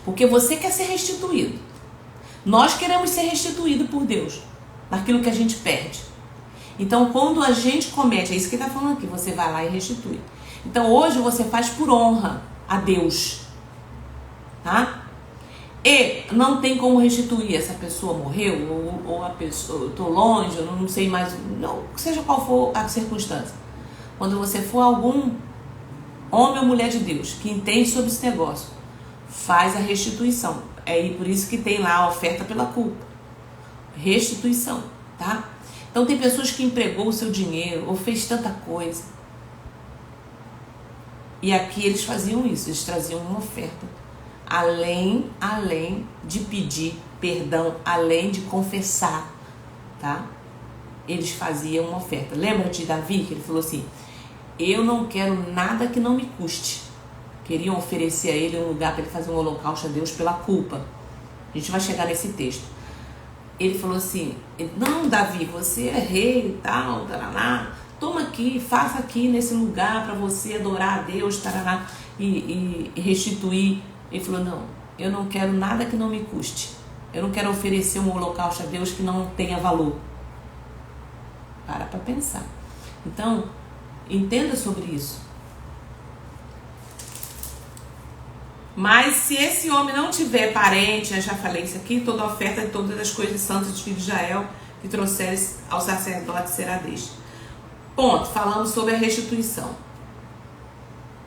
Porque você quer ser restituído. Nós queremos ser restituídos por Deus, naquilo que a gente perde. Então, quando a gente comete, é isso que ele está falando aqui, você vai lá e restitui. Então, hoje você faz por honra a Deus. Tá? E não tem como restituir, essa pessoa morreu, ou a pessoa, eu estou longe, eu não sei mais, não, seja qual for a circunstância. Quando você for algum homem ou mulher de Deus que entende sobre esse negócio, faz a restituição. É aí por isso que tem lá a oferta pela culpa. Restituição, tá? Então tem pessoas que empregou o seu dinheiro ou fez tanta coisa. E aqui eles faziam isso, eles traziam uma oferta. Além de pedir perdão, além de confessar, tá? Eles faziam uma oferta. Lembra de Davi que ele falou assim: eu não quero nada que não me custe. Queriam oferecer a ele um lugar para ele fazer um holocausto a Deus pela culpa. A gente vai chegar nesse texto. Ele falou assim: não, Davi, você é rei e tal, taraná. Toma aqui, faça aqui nesse lugar para você adorar a Deus, taraná, e restituir. Ele falou: não, eu não quero nada que não me custe. Eu não quero oferecer um holocausto a Deus que não tenha valor. Para pensar. Então, entenda sobre isso. Mas se esse homem não tiver parente, eu já falei isso aqui, toda oferta de todas as coisas santas dos filhos de Israel que trouxeres ao sacerdote será deste. Ponto, falamos sobre a restituição.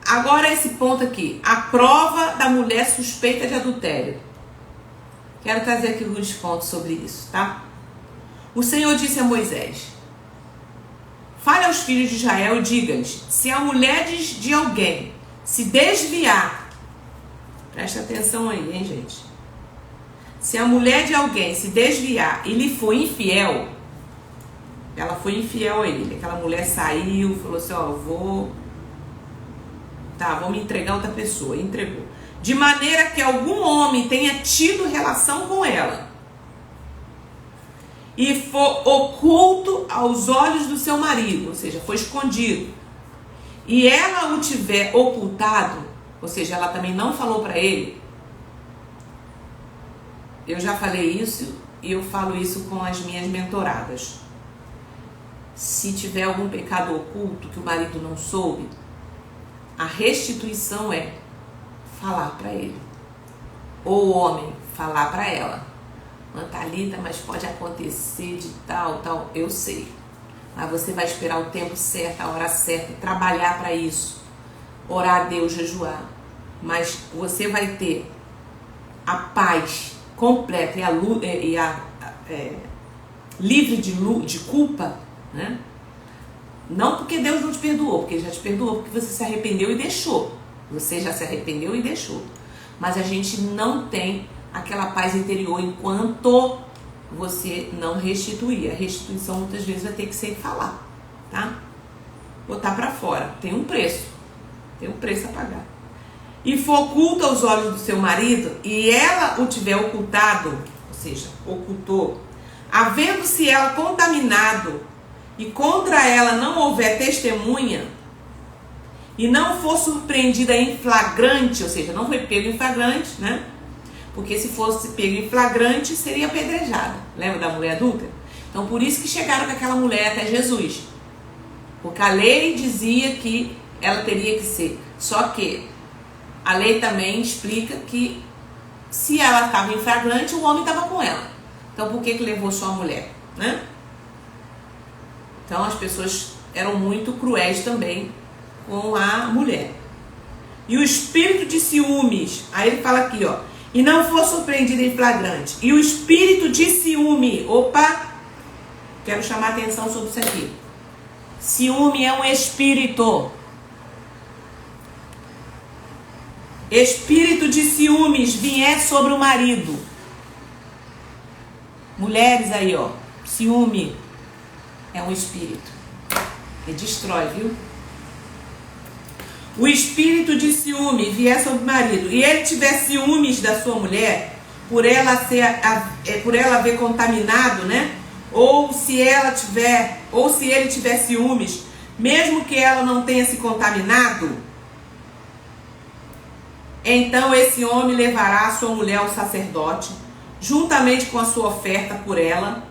Agora esse ponto aqui, a prova da mulher suspeita de adultério. Quero trazer aqui alguns pontos sobre isso, tá? O Senhor disse a Moisés: fale aos filhos de Israel e diga-lhes, se a mulher de alguém se desviar, presta atenção aí, hein, gente? Se a mulher de alguém se desviar e lhe for infiel, ela foi infiel a ele, aquela mulher saiu, falou assim, ó, vou me entregar a outra pessoa, e entregou. De maneira que algum homem tenha tido relação com ela e for oculto aos olhos do seu marido, ou seja, foi escondido, e ela o tiver ocultado, ou seja, ela também não falou para ele. Eu já falei isso e eu falo isso com as minhas mentoradas. Se tiver algum pecado oculto que o marido não soube, a restituição é falar para ele. Ou o homem falar para ela: Thalita, mas pode acontecer de tal, eu sei. Mas você vai esperar o tempo certo, a hora certa, trabalhar para isso. Orar a Deus, jejuar. Mas você vai ter a paz completa livre de culpa, né? Não porque Deus não te perdoou, porque Ele já te perdoou, porque você se arrependeu e deixou. Você já se arrependeu e deixou. Mas a gente não tem aquela paz interior enquanto você não restituir. A restituição muitas vezes vai ter que ser falar, tá? Botar pra fora. Tem um preço. Tem um preço a pagar. E for oculta aos olhos do seu marido, e ela o tiver ocultado, ou seja, ocultou, havendo-se ela contaminado, e contra ela não houver testemunha, e não for surpreendida em flagrante, ou seja, não foi pego em flagrante, né? Porque se fosse pego em flagrante, seria apedrejada. Lembra da mulher adulta? Então, por isso que chegaram com aquela mulher até Jesus. Porque a lei dizia que ela teria que ser. Só que a lei também explica que se ela estava em flagrante, o homem estava com ela. Então, por que levou só a mulher, né? Então, as pessoas eram muito cruéis também com a mulher. E o espírito de ciúmes, aí ele fala aqui, ó, e não for surpreendido em flagrante. E o espírito de ciúme, opa, quero chamar a atenção sobre isso aqui. Ciúme é um espírito. Espírito de ciúmes vier sobre o marido. Mulheres aí, ó, ciúme é um espírito. Ele destrói, viu? O espírito de ciúme vier sobre o marido e ele tiver ciúmes da sua mulher, por ela haver contaminado, né? Ou se ele tiver ciúmes, mesmo que ela não tenha se contaminado, então esse homem levará a sua mulher ao sacerdote, juntamente com a sua oferta por ela,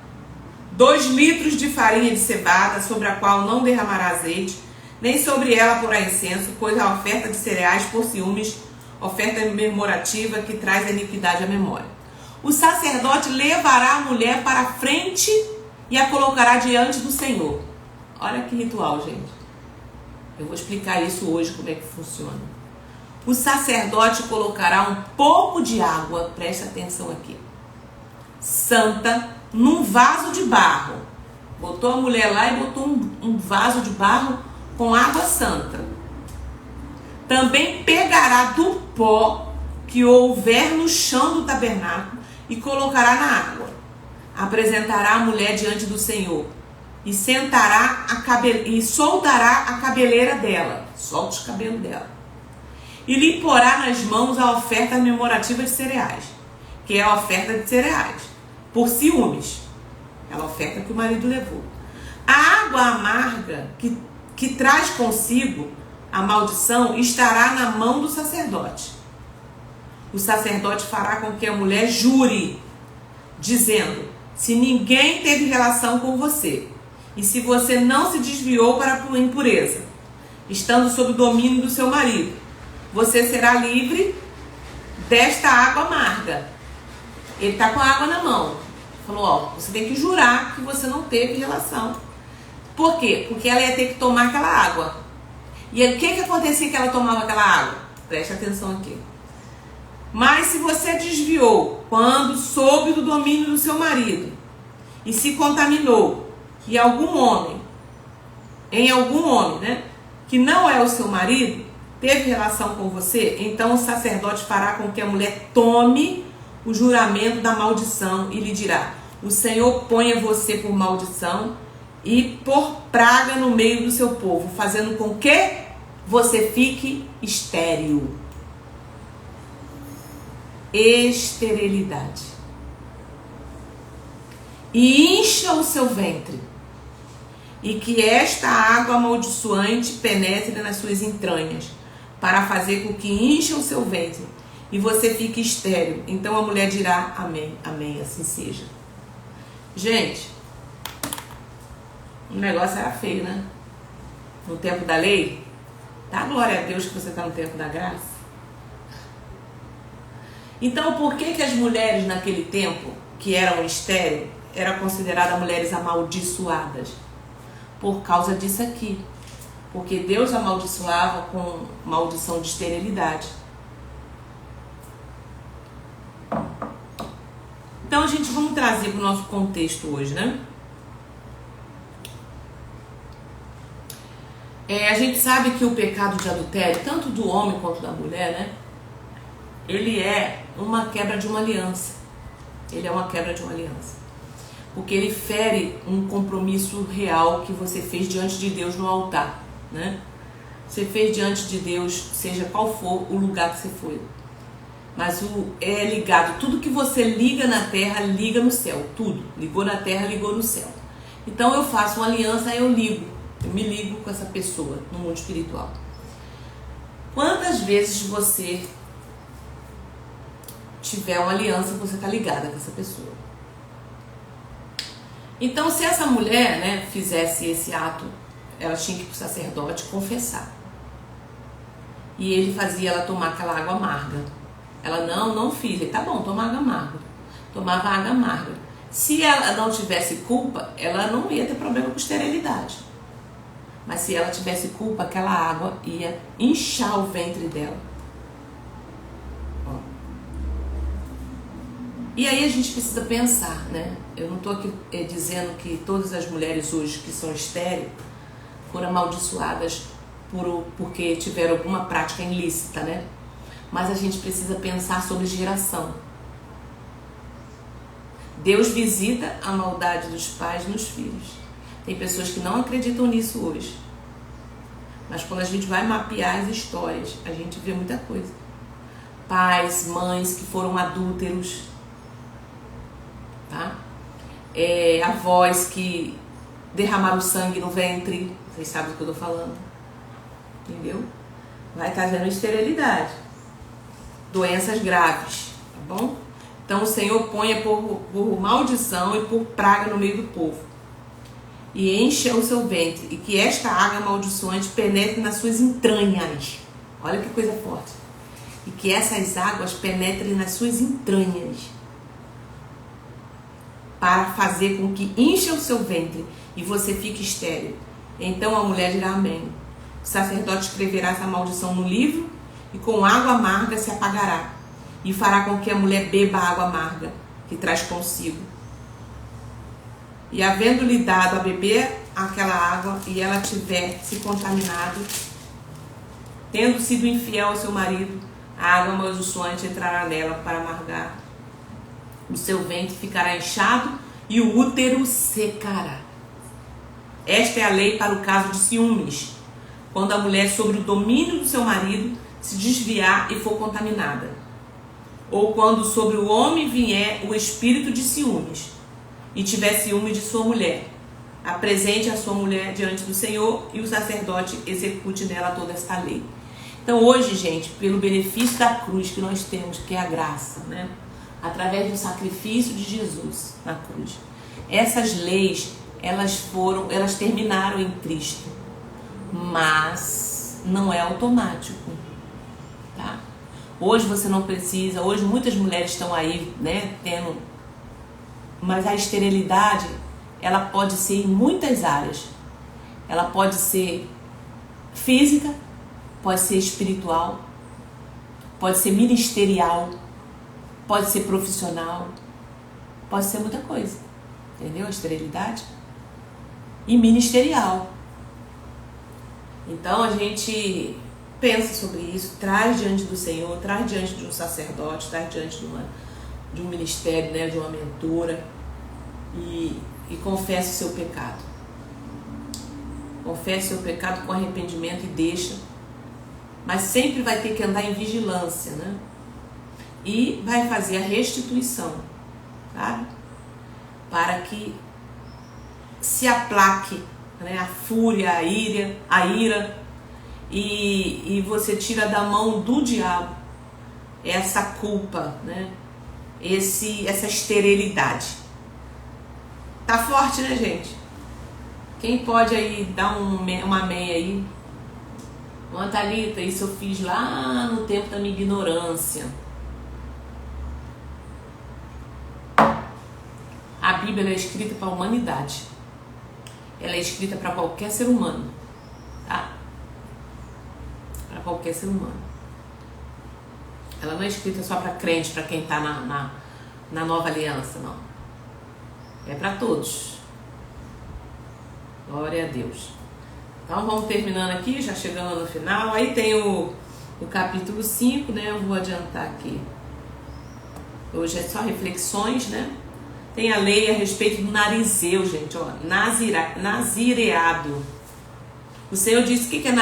2 litros de farinha de cevada, sobre a qual não derramará azeite, nem sobre ela porá incenso, pois a oferta de cereais por ciúmes, oferta memorativa que traz a iniquidade à memória. O sacerdote levará a mulher para a frente e a colocará diante do Senhor. Olha que ritual, gente. Eu vou explicar isso hoje, como é que funciona. O sacerdote colocará um pouco de água, preste atenção aqui, santa, num vaso de barro. Botou a mulher lá e botou um vaso de barro com água santa. Também pegará do pó que houver no chão do tabernáculo e colocará na água. Apresentará a mulher diante do Senhor e soltará a cabeleira dela. Solta os cabelos dela. E lhe porá nas mãos a oferta memorativa de cereais, que é a oferta de cereais, por ciúmes. Aquela oferta que o marido levou. A água amarga que traz consigo a maldição estará na mão do sacerdote. O sacerdote fará com que a mulher jure, dizendo: se ninguém teve relação com você, e se você não se desviou para a impureza, estando sob o domínio do seu marido, você será livre desta água amarga. Ele está com a água na mão. Falou, ó, você tem que jurar que você não teve relação. Por quê? Porque ela ia ter que tomar aquela água. E o que acontecia que ela tomava aquela água? Preste atenção aqui. Mas se você desviou quando soube do domínio do seu marido e se contaminou, e algum homem, né, que não é o seu marido, teve relação com você, então o sacerdote fará com que a mulher tome o juramento da maldição e lhe dirá: o Senhor ponha você por maldição e por praga no meio do seu povo, fazendo com que você fique estéril. Esterilidade. E incha o seu ventre, e que esta água amaldiçoante penetre nas suas entranhas, para fazer com que incha o seu ventre e você fique estéril. Então a mulher dirá: amém, amém, assim seja. Gente, o negócio era feio, né? No tempo da lei. Dá glória a Deus que você está no tempo da graça. Então por que as mulheres naquele tempo, que eram estéreis, eram consideradas mulheres amaldiçoadas? Por causa disso aqui. Porque Deus amaldiçoava com maldição de esterilidade. Então, gente, vamos trazer para o nosso contexto hoje, né? A gente sabe que o pecado de adultério, tanto do homem quanto da mulher, né? Ele é uma quebra de uma aliança. Ele é uma quebra de uma aliança. Porque ele fere um compromisso real que você fez diante de Deus no altar, né? Você fez diante de Deus, seja qual for o lugar que você foi. Mas é ligado, tudo que você liga na terra, liga no céu. Tudo. Ligou na terra, ligou no céu. Então eu faço uma aliança, eu me ligo com essa pessoa no mundo espiritual. Quantas vezes você tiver uma aliança, você está ligada com essa pessoa? Então, se essa mulher, né, fizesse esse ato, ela tinha que ir para o sacerdote confessar. E ele fazia ela tomar aquela água amarga. Ela, não fiz. Ele, tá bom, toma água amarga. Tomava água amarga. Se ela não tivesse culpa, ela não ia ter problema com esterilidade. Mas se ela tivesse culpa, aquela água ia inchar o ventre dela. Ó. E aí a gente precisa pensar, né? Eu não estou aqui dizendo que todas as mulheres hoje que são estéreis foram amaldiçoadas porque tiveram alguma prática ilícita, né? Mas a gente precisa pensar sobre geração. Deus visita a maldade dos pais nos filhos. Tem pessoas que não acreditam nisso hoje. Mas quando a gente vai mapear as histórias, a gente vê muita coisa. Pais, mães que foram adúlteros, tá? Avós que derramaram sangue no ventre. Vocês sabem do que eu tô falando. Entendeu? Vai trazendo esterilidade. Doenças graves, tá bom? Então o Senhor põe por maldição e por praga no meio do povo. E enche o seu ventre. E que esta água amaldiçoante penetre nas suas entranhas. Olha que coisa forte. E que essas águas penetrem nas suas entranhas. Para fazer com que encha o seu ventre e você fique estéril. Então a mulher dirá amém. O sacerdote escreverá essa maldição no livro e com água amarga se apagará. E fará com que a mulher beba a água amarga que traz consigo. E havendo-lhe dado a beber aquela água e ela tiver se contaminado, tendo sido infiel ao seu marido, a água amaldiçoante entrará nela para amargar. O seu ventre ficará inchado e o útero secará. Esta é a lei para o caso de ciúmes, quando a mulher sob o domínio do seu marido se desviar e for contaminada. Ou quando sobre o homem vier o espírito de ciúmes e tiver ciúme de sua mulher. Apresente a sua mulher diante do Senhor e o sacerdote execute nela toda esta lei. Então hoje, gente, pelo benefício da cruz que nós temos, que é a graça, né? Através do sacrifício de Jesus na cruz, essas leis, elas terminaram em Cristo, mas não é automático, tá? Hoje você não precisa, hoje muitas mulheres estão aí, né, tendo, mas a esterilidade, ela pode ser em muitas áreas. Ela pode ser física, pode ser espiritual, pode ser ministerial, pode ser profissional, pode ser muita coisa, entendeu? A esterilidade e ministerial. Então a gente pensa sobre isso, traz diante do Senhor, traz diante de um sacerdote, traz diante de um ministério, né, de uma mentora e confessa o seu pecado. Confessa o seu pecado com arrependimento e deixa, mas sempre vai ter que andar em vigilância, né? E vai fazer a restituição, sabe? Para que se aplaque, né, a fúria, a ira e você tira da mão do diabo essa culpa, né? Essa esterilidade. Tá forte, né, gente? Quem pode aí dar uma amém aí? Ô, Thalita, isso eu fiz lá no tempo da minha ignorância. A Bíblia é escrita para a humanidade. Ela é escrita para qualquer ser humano, tá? Para qualquer ser humano. Ela não é escrita só para crente, para quem está na nova aliança, não. É para todos. Glória a Deus. Então vamos terminando aqui, já chegando no final. Aí tem o capítulo 5, né? Eu vou adiantar aqui. Hoje é só reflexões, né? Tem a lei a respeito do narizeu, gente, ó, nazireado. O Senhor disse o que é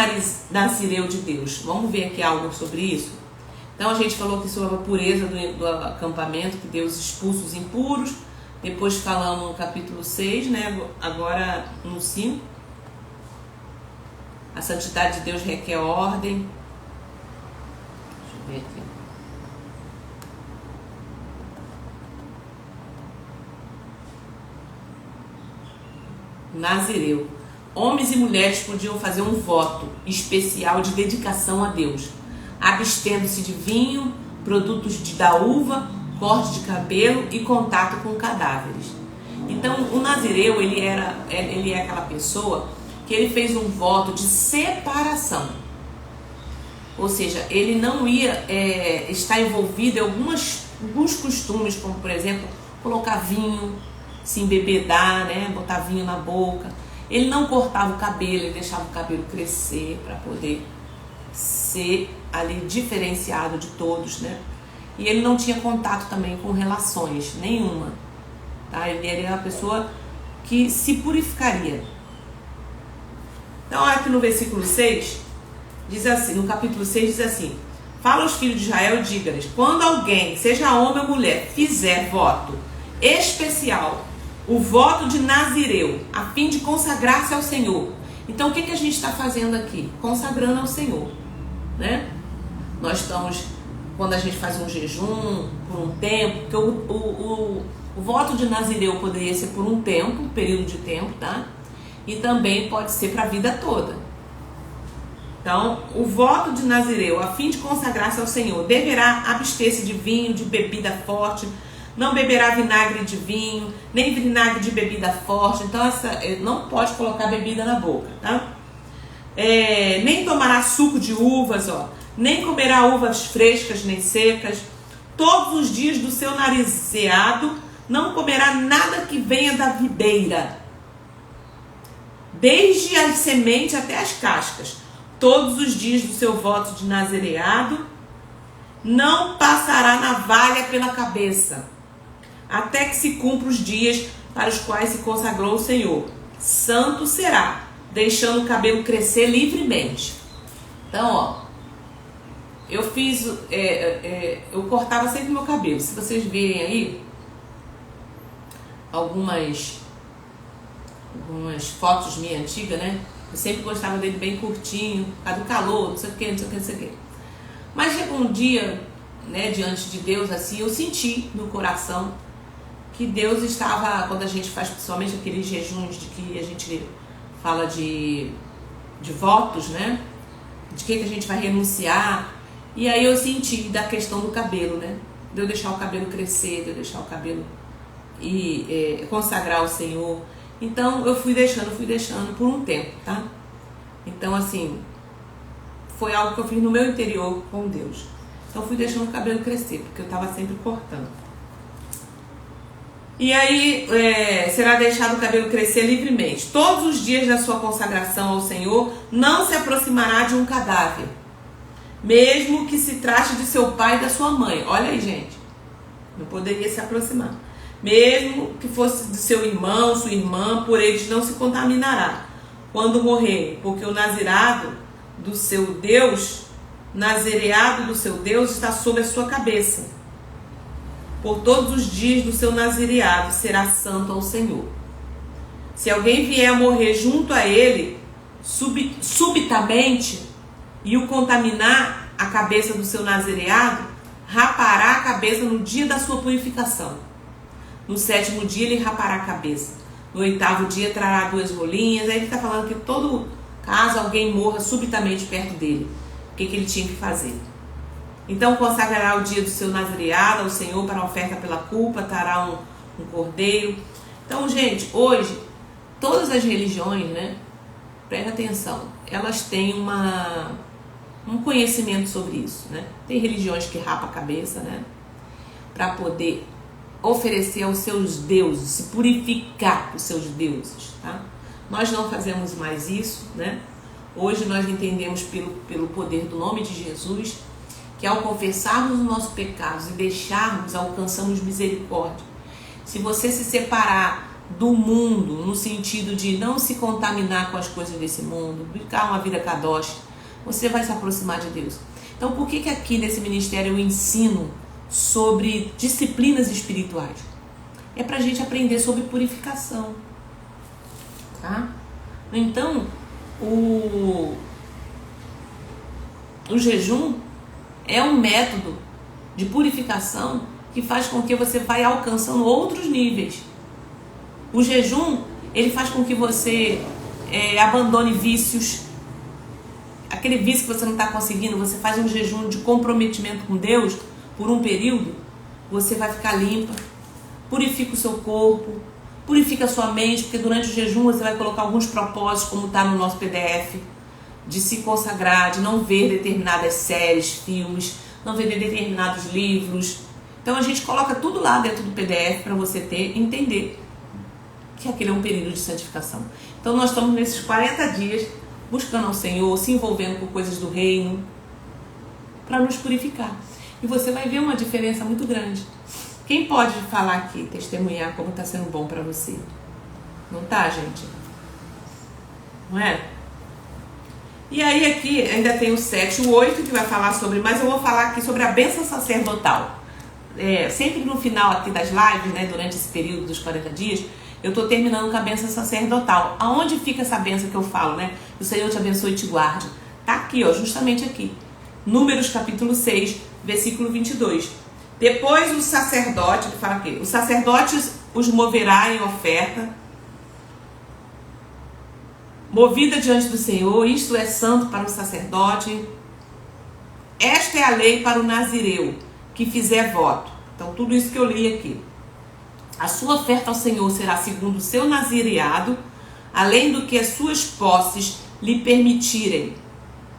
nazireu de Deus. Vamos ver aqui algo sobre isso? Então a gente falou aqui sobre a pureza do acampamento, que Deus expulsa os impuros. Depois falamos no capítulo 6, né? Agora no 5. A santidade de Deus requer ordem. Deixa eu ver aqui. Nazireu. Homens e mulheres podiam fazer um voto especial de dedicação a Deus, abstendo-se de vinho, produtos da uva, corte de cabelo e contato com cadáveres. Então, o nazireu, ele é aquela pessoa que ele fez um voto de separação. Ou seja, ele não ia estar envolvido em alguns costumes, como, por exemplo, colocar vinho, se embebedar, né? Botar vinho na boca. Ele não cortava o cabelo, ele deixava o cabelo crescer para poder ser ali diferenciado de todos, né? E ele não tinha contato também com relações nenhuma. Tá? Ele é uma pessoa que se purificaria. Então, olha aqui no versículo 6, diz assim, no capítulo 6 diz assim: fala aos filhos de Israel e diga-lhes: quando alguém, seja homem ou mulher, fizer voto especial, o voto de Nazireu, a fim de consagrar-se ao Senhor. Então, o que a gente está fazendo aqui? Consagrando ao Senhor, né? Nós estamos, quando a gente faz um jejum por um tempo, porque o voto de Nazireu poderia ser por um tempo, um período de tempo, tá? E também pode ser para a vida toda. Então, o voto de Nazireu, a fim de consagrar-se ao Senhor, deverá abster-se de vinho, de bebida forte, não beberá vinagre de vinho, nem vinagre de bebida forte. Então, não pode colocar bebida na boca, tá? Nem tomará suco de uvas, nem comerá uvas frescas nem secas. Todos os dias do seu narizeado não comerá nada que venha da videira, desde a semente até as cascas. Todos os dias do seu voto de nazireado não passará navalha pela cabeça, até que se cumpra os dias para os quais se consagrou o Senhor. Santo será, deixando o cabelo crescer livremente. Então, eu fiz, eu cortava sempre meu cabelo. Se vocês verem aí algumas fotos minhas antigas, né? Eu sempre gostava dele bem curtinho, por causa do calor, não sei o que, não sei o que, não sei o que. Mas chegou um dia, né, diante de Deus, assim, eu senti no coração que Deus estava, quando a gente faz principalmente aqueles jejuns de que a gente fala de votos, né? De que a gente vai renunciar. E aí eu senti da questão do cabelo, né? De eu deixar o cabelo crescer, de eu deixar o cabelo e consagrar ao Senhor. Então eu fui deixando por um tempo, tá? Então assim, foi algo que eu fiz no meu interior com Deus. Então eu fui deixando o cabelo crescer, porque eu estava sempre cortando. E aí será deixado o cabelo crescer livremente. Todos os dias da sua consagração ao Senhor não se aproximará de um cadáver, mesmo que se trate de seu pai e da sua mãe. Olha aí, gente, não poderia se aproximar. Mesmo que fosse de seu irmão, sua irmã, por eles não se contaminará quando morrer, porque o nazireado do seu Deus está sobre a sua cabeça. Por todos os dias do seu nazireado será santo ao Senhor. Se alguém vier a morrer junto a ele, subitamente, e o contaminar a cabeça do seu nazireado, rapará a cabeça no dia da sua purificação. No 7º dia ele rapará a cabeça. No 8º dia trará 2 rolinhas. Aí ele está falando que todo caso alguém morra subitamente perto dele, o que ele tinha que fazer? Então consagrará o dia do seu nazireado ao Senhor para a oferta pela culpa, trará um cordeiro. Então, gente, hoje todas as religiões, né, presta atenção, elas têm um conhecimento sobre isso, né? Tem religiões que rapam a cabeça, né, para poder oferecer aos seus deuses, se purificar para os seus deuses, tá? Nós não fazemos mais isso, né? Hoje nós entendemos pelo poder do nome de Jesus que ao confessarmos os nossos pecados e deixarmos, alcançamos misericórdia. Se você se separar do mundo, no sentido de não se contaminar com as coisas desse mundo, ficar uma vida kadosh, você vai se aproximar de Deus. Então, por que aqui nesse ministério eu ensino sobre disciplinas espirituais? É pra gente aprender sobre purificação, tá? Então, o jejum é um método de purificação que faz com que você vai alcançando outros níveis. O jejum, ele faz com que você abandone vícios. Aquele vício que você não está conseguindo, você faz um jejum de comprometimento com Deus por um período, você vai ficar limpa. Purifica o seu corpo, purifica a sua mente, porque durante o jejum você vai colocar alguns propósitos, como está no nosso PDF, de se consagrar, de não ver determinadas séries, filmes, não ver determinados livros. Então a gente coloca tudo lá dentro do PDF para você ter, entender que aquele é um período de santificação. Então nós estamos nesses 40 dias buscando ao Senhor, se envolvendo com coisas do reino, para nos purificar. E você vai ver uma diferença muito grande. Quem pode falar aqui, testemunhar como está sendo bom para você? Não tá, gente? Não é? E aí aqui ainda tem o 7 e o 8 que vai falar sobre, mas eu vou falar aqui sobre a bênção sacerdotal. Sempre no final aqui das lives, né, durante esse período dos 40 dias, eu estou terminando com a bênção sacerdotal. Aonde fica essa bênção que eu falo, né? O Senhor te abençoe e te guarde. Tá aqui, ó, justamente aqui. Números capítulo 6, versículo 22. Depois o sacerdote, ele fala aqui, o sacerdote os moverá em oferta, movida diante do Senhor, isto é santo para o sacerdote. Esta é a lei para o nazireu, que fizer voto. Então, tudo isso que eu li aqui. A sua oferta ao Senhor será segundo o seu nazireado, além do que as suas posses lhe permitirem,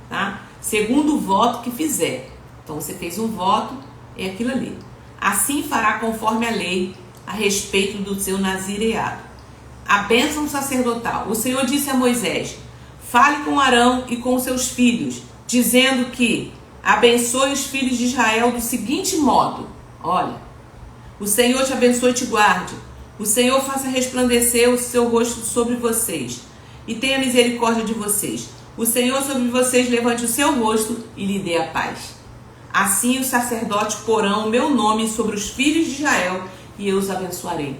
tá? Segundo o voto que fizer. Então, você fez um voto, é aquilo ali. Assim fará conforme a lei a respeito do seu nazireado. A bênção sacerdotal. O Senhor disse a Moisés: fale com Arão e com seus filhos, dizendo que abençoe os filhos de Israel do seguinte modo. Olha, o Senhor te abençoe e te guarde. O Senhor faça resplandecer o seu rosto sobre vocês e tenha misericórdia de vocês. O Senhor sobre vocês levante o seu rosto e lhe dê a paz. Assim os sacerdotes porão o meu nome sobre os filhos de Israel e eu os abençoarei.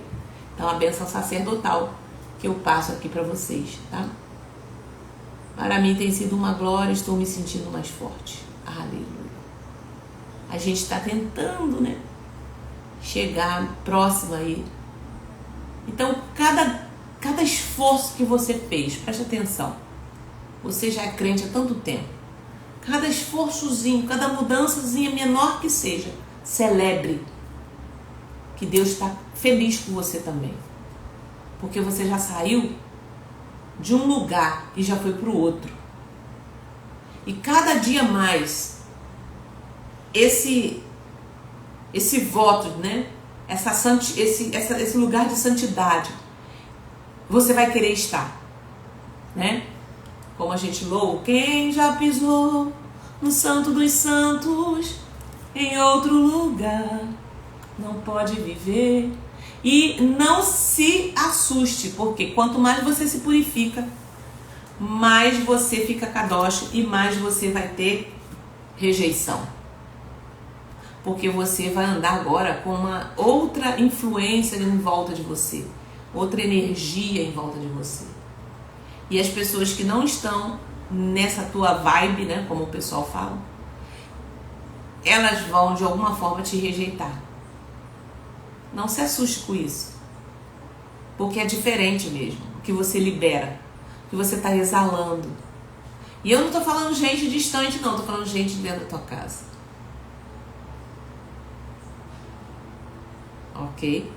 Então a bênção sacerdotal que eu passo aqui para vocês, tá? Para mim tem sido uma glória, estou me sentindo mais forte. Aleluia. A gente está tentando, né? Chegar próximo aí. Então, cada esforço que você fez, preste atenção. Você já é crente há tanto tempo. Cada esforçozinho, cada mudançazinha, menor que seja, celebre que Deus está feliz com você também. Porque você já saiu de um lugar e já foi para o outro. E cada dia mais, esse voto, né? Esse lugar de santidade, você vai querer estar, né? Como a gente louva, quem já pisou no santo dos santos, em outro lugar, não pode viver. E não se assuste, porque quanto mais você se purifica, mais você fica kadosh e mais você vai ter rejeição. Porque você vai andar agora com uma outra influência em volta de você, outra energia em volta de você. E as pessoas que não estão nessa tua vibe, né, como o pessoal fala, elas vão de alguma forma te rejeitar. Não se assuste com isso, porque é diferente mesmo, o que você libera, o que você está exalando. E eu não estou falando gente distante não, estou falando gente dentro da tua casa. Ok?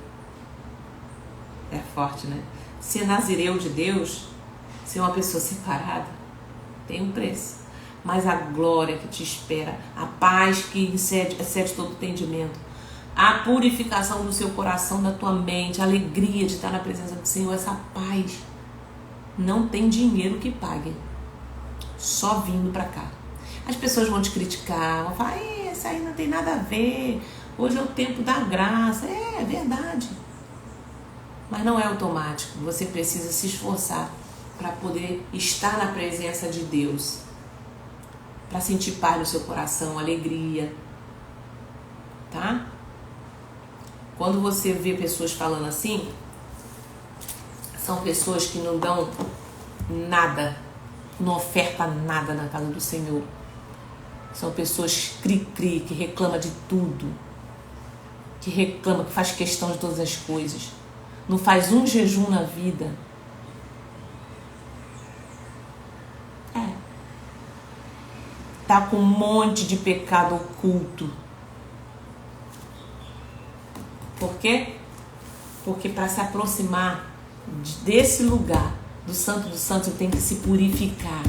É forte, né? Ser nazireu de Deus, ser uma pessoa separada, tem um preço. Mas a glória que te espera, a paz que excede todo entendimento, a purificação do seu coração, da tua mente, a alegria de estar na presença do Senhor, essa paz, não tem dinheiro que pague. Só vindo pra cá. As pessoas vão te criticar, vão falar, isso aí não tem nada a ver, hoje é o tempo da graça. É verdade. Mas não é automático, você precisa se esforçar para poder estar na presença de Deus, para sentir paz no seu coração, alegria, tá? Quando você vê pessoas falando assim, são pessoas que não dão nada, não ofertam nada na casa do Senhor. São pessoas cri-cri, que reclamam de tudo, que reclama, que faz questão de todas as coisas, não faz um jejum na vida. Tá com um monte de pecado oculto. Por quê? Porque para se aproximar desse lugar, do Santo dos Santos, tem que se purificar.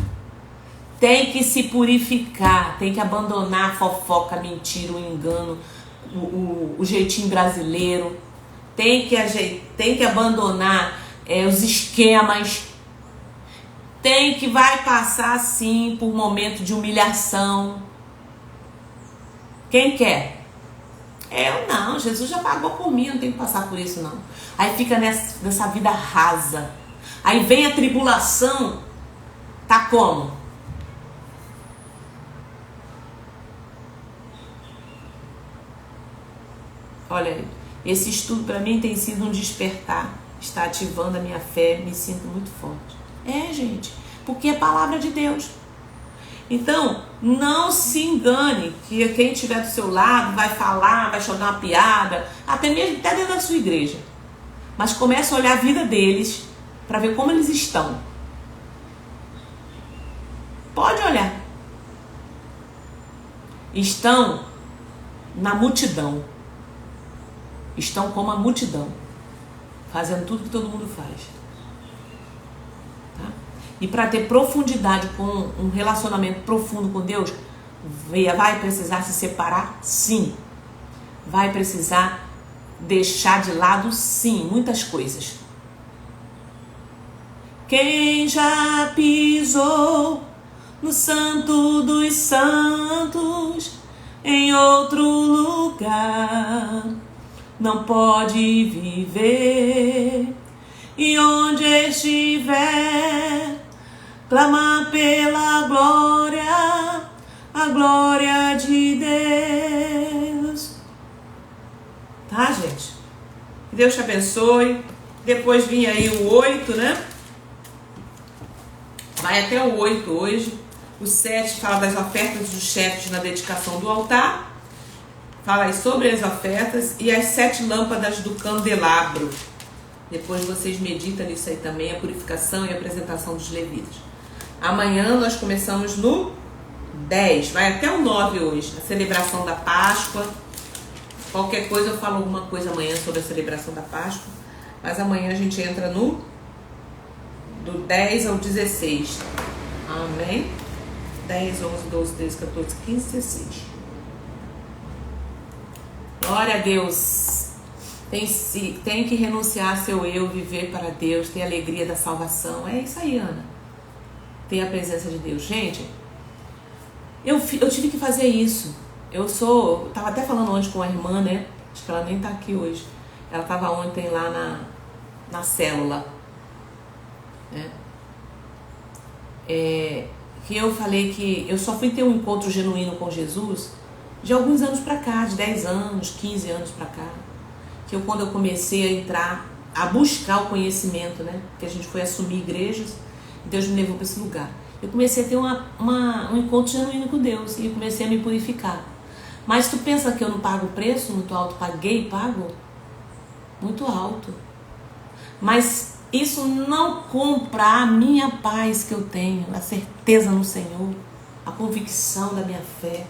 Tem que se purificar, tem que abandonar a fofoca, a mentira, o engano, o jeitinho brasileiro. Tem que abandonar os esquemas. Vai passar sim por momento de humilhação. Quem quer? Não, Jesus já pagou por mim, eu não tenho que passar por isso não. Aí fica nessa vida rasa. Aí vem a tribulação, tá como? Olha, esse estudo para mim tem sido um despertar, está ativando a minha fé, me sinto muito forte. Gente, porque é palavra de Deus. Então, não se engane que quem estiver do seu lado vai falar, vai jogar uma piada, até mesmo dentro da sua igreja. Mas comece a olhar a vida deles para ver como eles estão. Pode olhar. Estão na multidão. Estão como a multidão, fazendo tudo que todo mundo faz. Tá? E para ter profundidade com um relacionamento profundo com Deus, vai precisar se separar? Sim. Vai precisar deixar de lado? Sim, muitas coisas. Quem já pisou no Santo dos Santos, em outro lugar, não pode viver. E onde estiver, clamar pela glória, a glória de Deus. Tá, gente? Que Deus te abençoe. Depois vinha aí o 8, né? Vai até o 8 hoje. O 7 fala das ofertas dos chefes na dedicação do altar. Fala aí sobre as ofertas e as 7 lâmpadas do candelabro. Depois vocês meditam nisso aí também, a purificação e a apresentação dos levitas. Amanhã nós começamos no 10, vai até o 9 hoje, a celebração da Páscoa. Qualquer coisa eu falo alguma coisa amanhã sobre a celebração da Páscoa. Mas amanhã a gente entra no do 10 ao 16. Amém? 10, 11, 12, 13, 14, 15, 16. Glória a Deus. Tem que renunciar ao seu eu, viver para Deus, ter a alegria da salvação. É isso aí, Ana. Ter a presença de Deus. Gente, eu tive que fazer isso. Eu tava até falando ontem com a irmã, né? Acho que ela nem tá aqui hoje. Ela tava ontem lá na célula. Né? Que eu falei que eu só fui ter um encontro genuíno com Jesus de alguns anos pra cá, de 10 anos, 15 anos pra cá. Quando eu comecei a entrar, a buscar o conhecimento, né? Que a gente foi assumir igrejas, e Deus me levou para esse lugar. Eu comecei a ter um encontro genuíno com Deus, e eu comecei a me purificar. Mas tu pensa que eu não pago preço muito alto? Pago muito alto. Mas isso não compra a minha paz que eu tenho, a certeza no Senhor, a convicção da minha fé.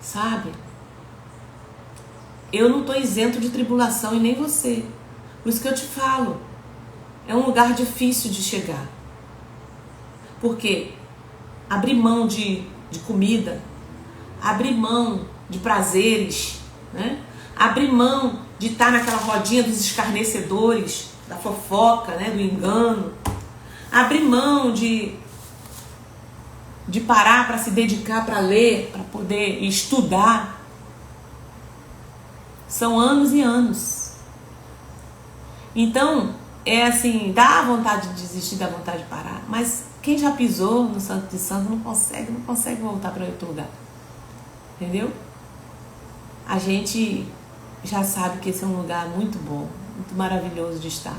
Sabe? Eu não estou isento de tribulação e nem você. Por isso que eu te falo. É um lugar difícil de chegar. Porque abrir mão de comida, abrir mão de prazeres, né? Abrir mão de estar naquela rodinha dos escarnecedores, da fofoca, né? Do engano. Abrir mão de parar para se dedicar, para ler, para poder estudar. São anos e anos. Então, é assim, dá vontade de desistir, dá vontade de parar. Mas quem já pisou no Santo de Santos não consegue voltar para outro lugar. Entendeu? A gente já sabe que esse é um lugar muito bom, muito maravilhoso de estar.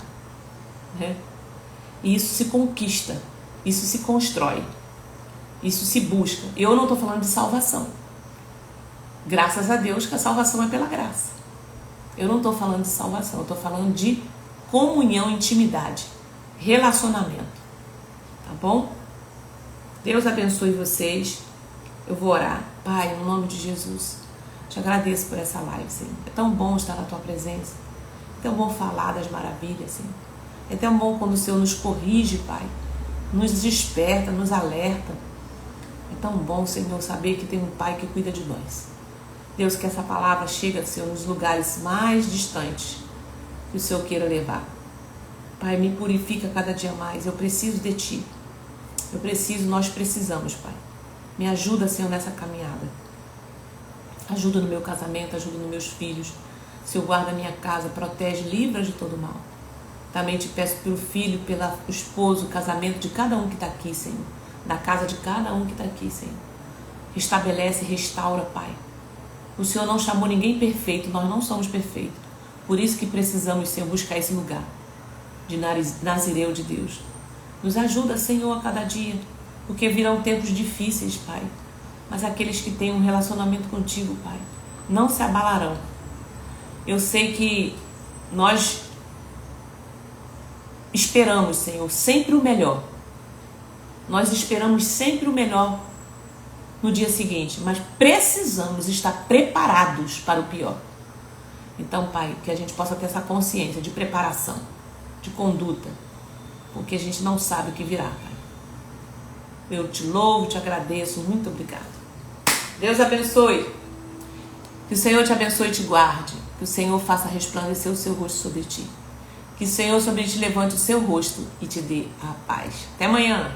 Né? E isso se conquista, isso se constrói, isso se busca. Eu não estou falando de salvação. Graças a Deus que a salvação é pela graça. Eu não estou falando de salvação, eu estou falando de comunhão, intimidade, relacionamento. Tá bom? Deus abençoe vocês. Eu vou orar. Pai, no nome de Jesus, te agradeço por essa live, Senhor. É tão bom estar na tua presença. É tão bom falar das maravilhas, Senhor. É tão bom quando o Senhor nos corrige, Pai. Nos desperta, nos alerta. É tão bom, Senhor, saber que tem um Pai que cuida de nós. Deus, que essa palavra chegue, Senhor, nos lugares mais distantes que o Senhor queira levar. Pai, me purifica cada dia mais. Eu preciso de Ti. Nós precisamos, Pai. Me ajuda, Senhor, nessa caminhada. Ajuda no meu casamento, ajuda nos meus filhos. Senhor, guarda a minha casa, protege, livra de todo mal. Também te peço pelo filho, pelo esposo, casamento de cada um que está aqui, Senhor. Da casa de cada um que está aqui, Senhor. Restabelece, restaura, Pai. O Senhor não chamou ninguém perfeito, nós não somos perfeitos. Por isso que precisamos, Senhor, buscar esse lugar de Nazireu de Deus. Nos ajuda, Senhor, a cada dia, porque virão tempos difíceis, Pai. Mas aqueles que têm um relacionamento contigo, Pai, não se abalarão. Eu sei que nós esperamos, Senhor, sempre o melhor. Nós esperamos sempre o melhor no dia seguinte, mas precisamos estar preparados para o pior. Então, Pai, que a gente possa ter essa consciência de preparação, de conduta, porque a gente não sabe o que virá, Pai. Eu te louvo, te agradeço, muito obrigado. Deus abençoe. Que o Senhor te abençoe e te guarde. Que o Senhor faça resplandecer o seu rosto sobre ti. Que o Senhor sobre ti levante o seu rosto e te dê a paz. Até amanhã.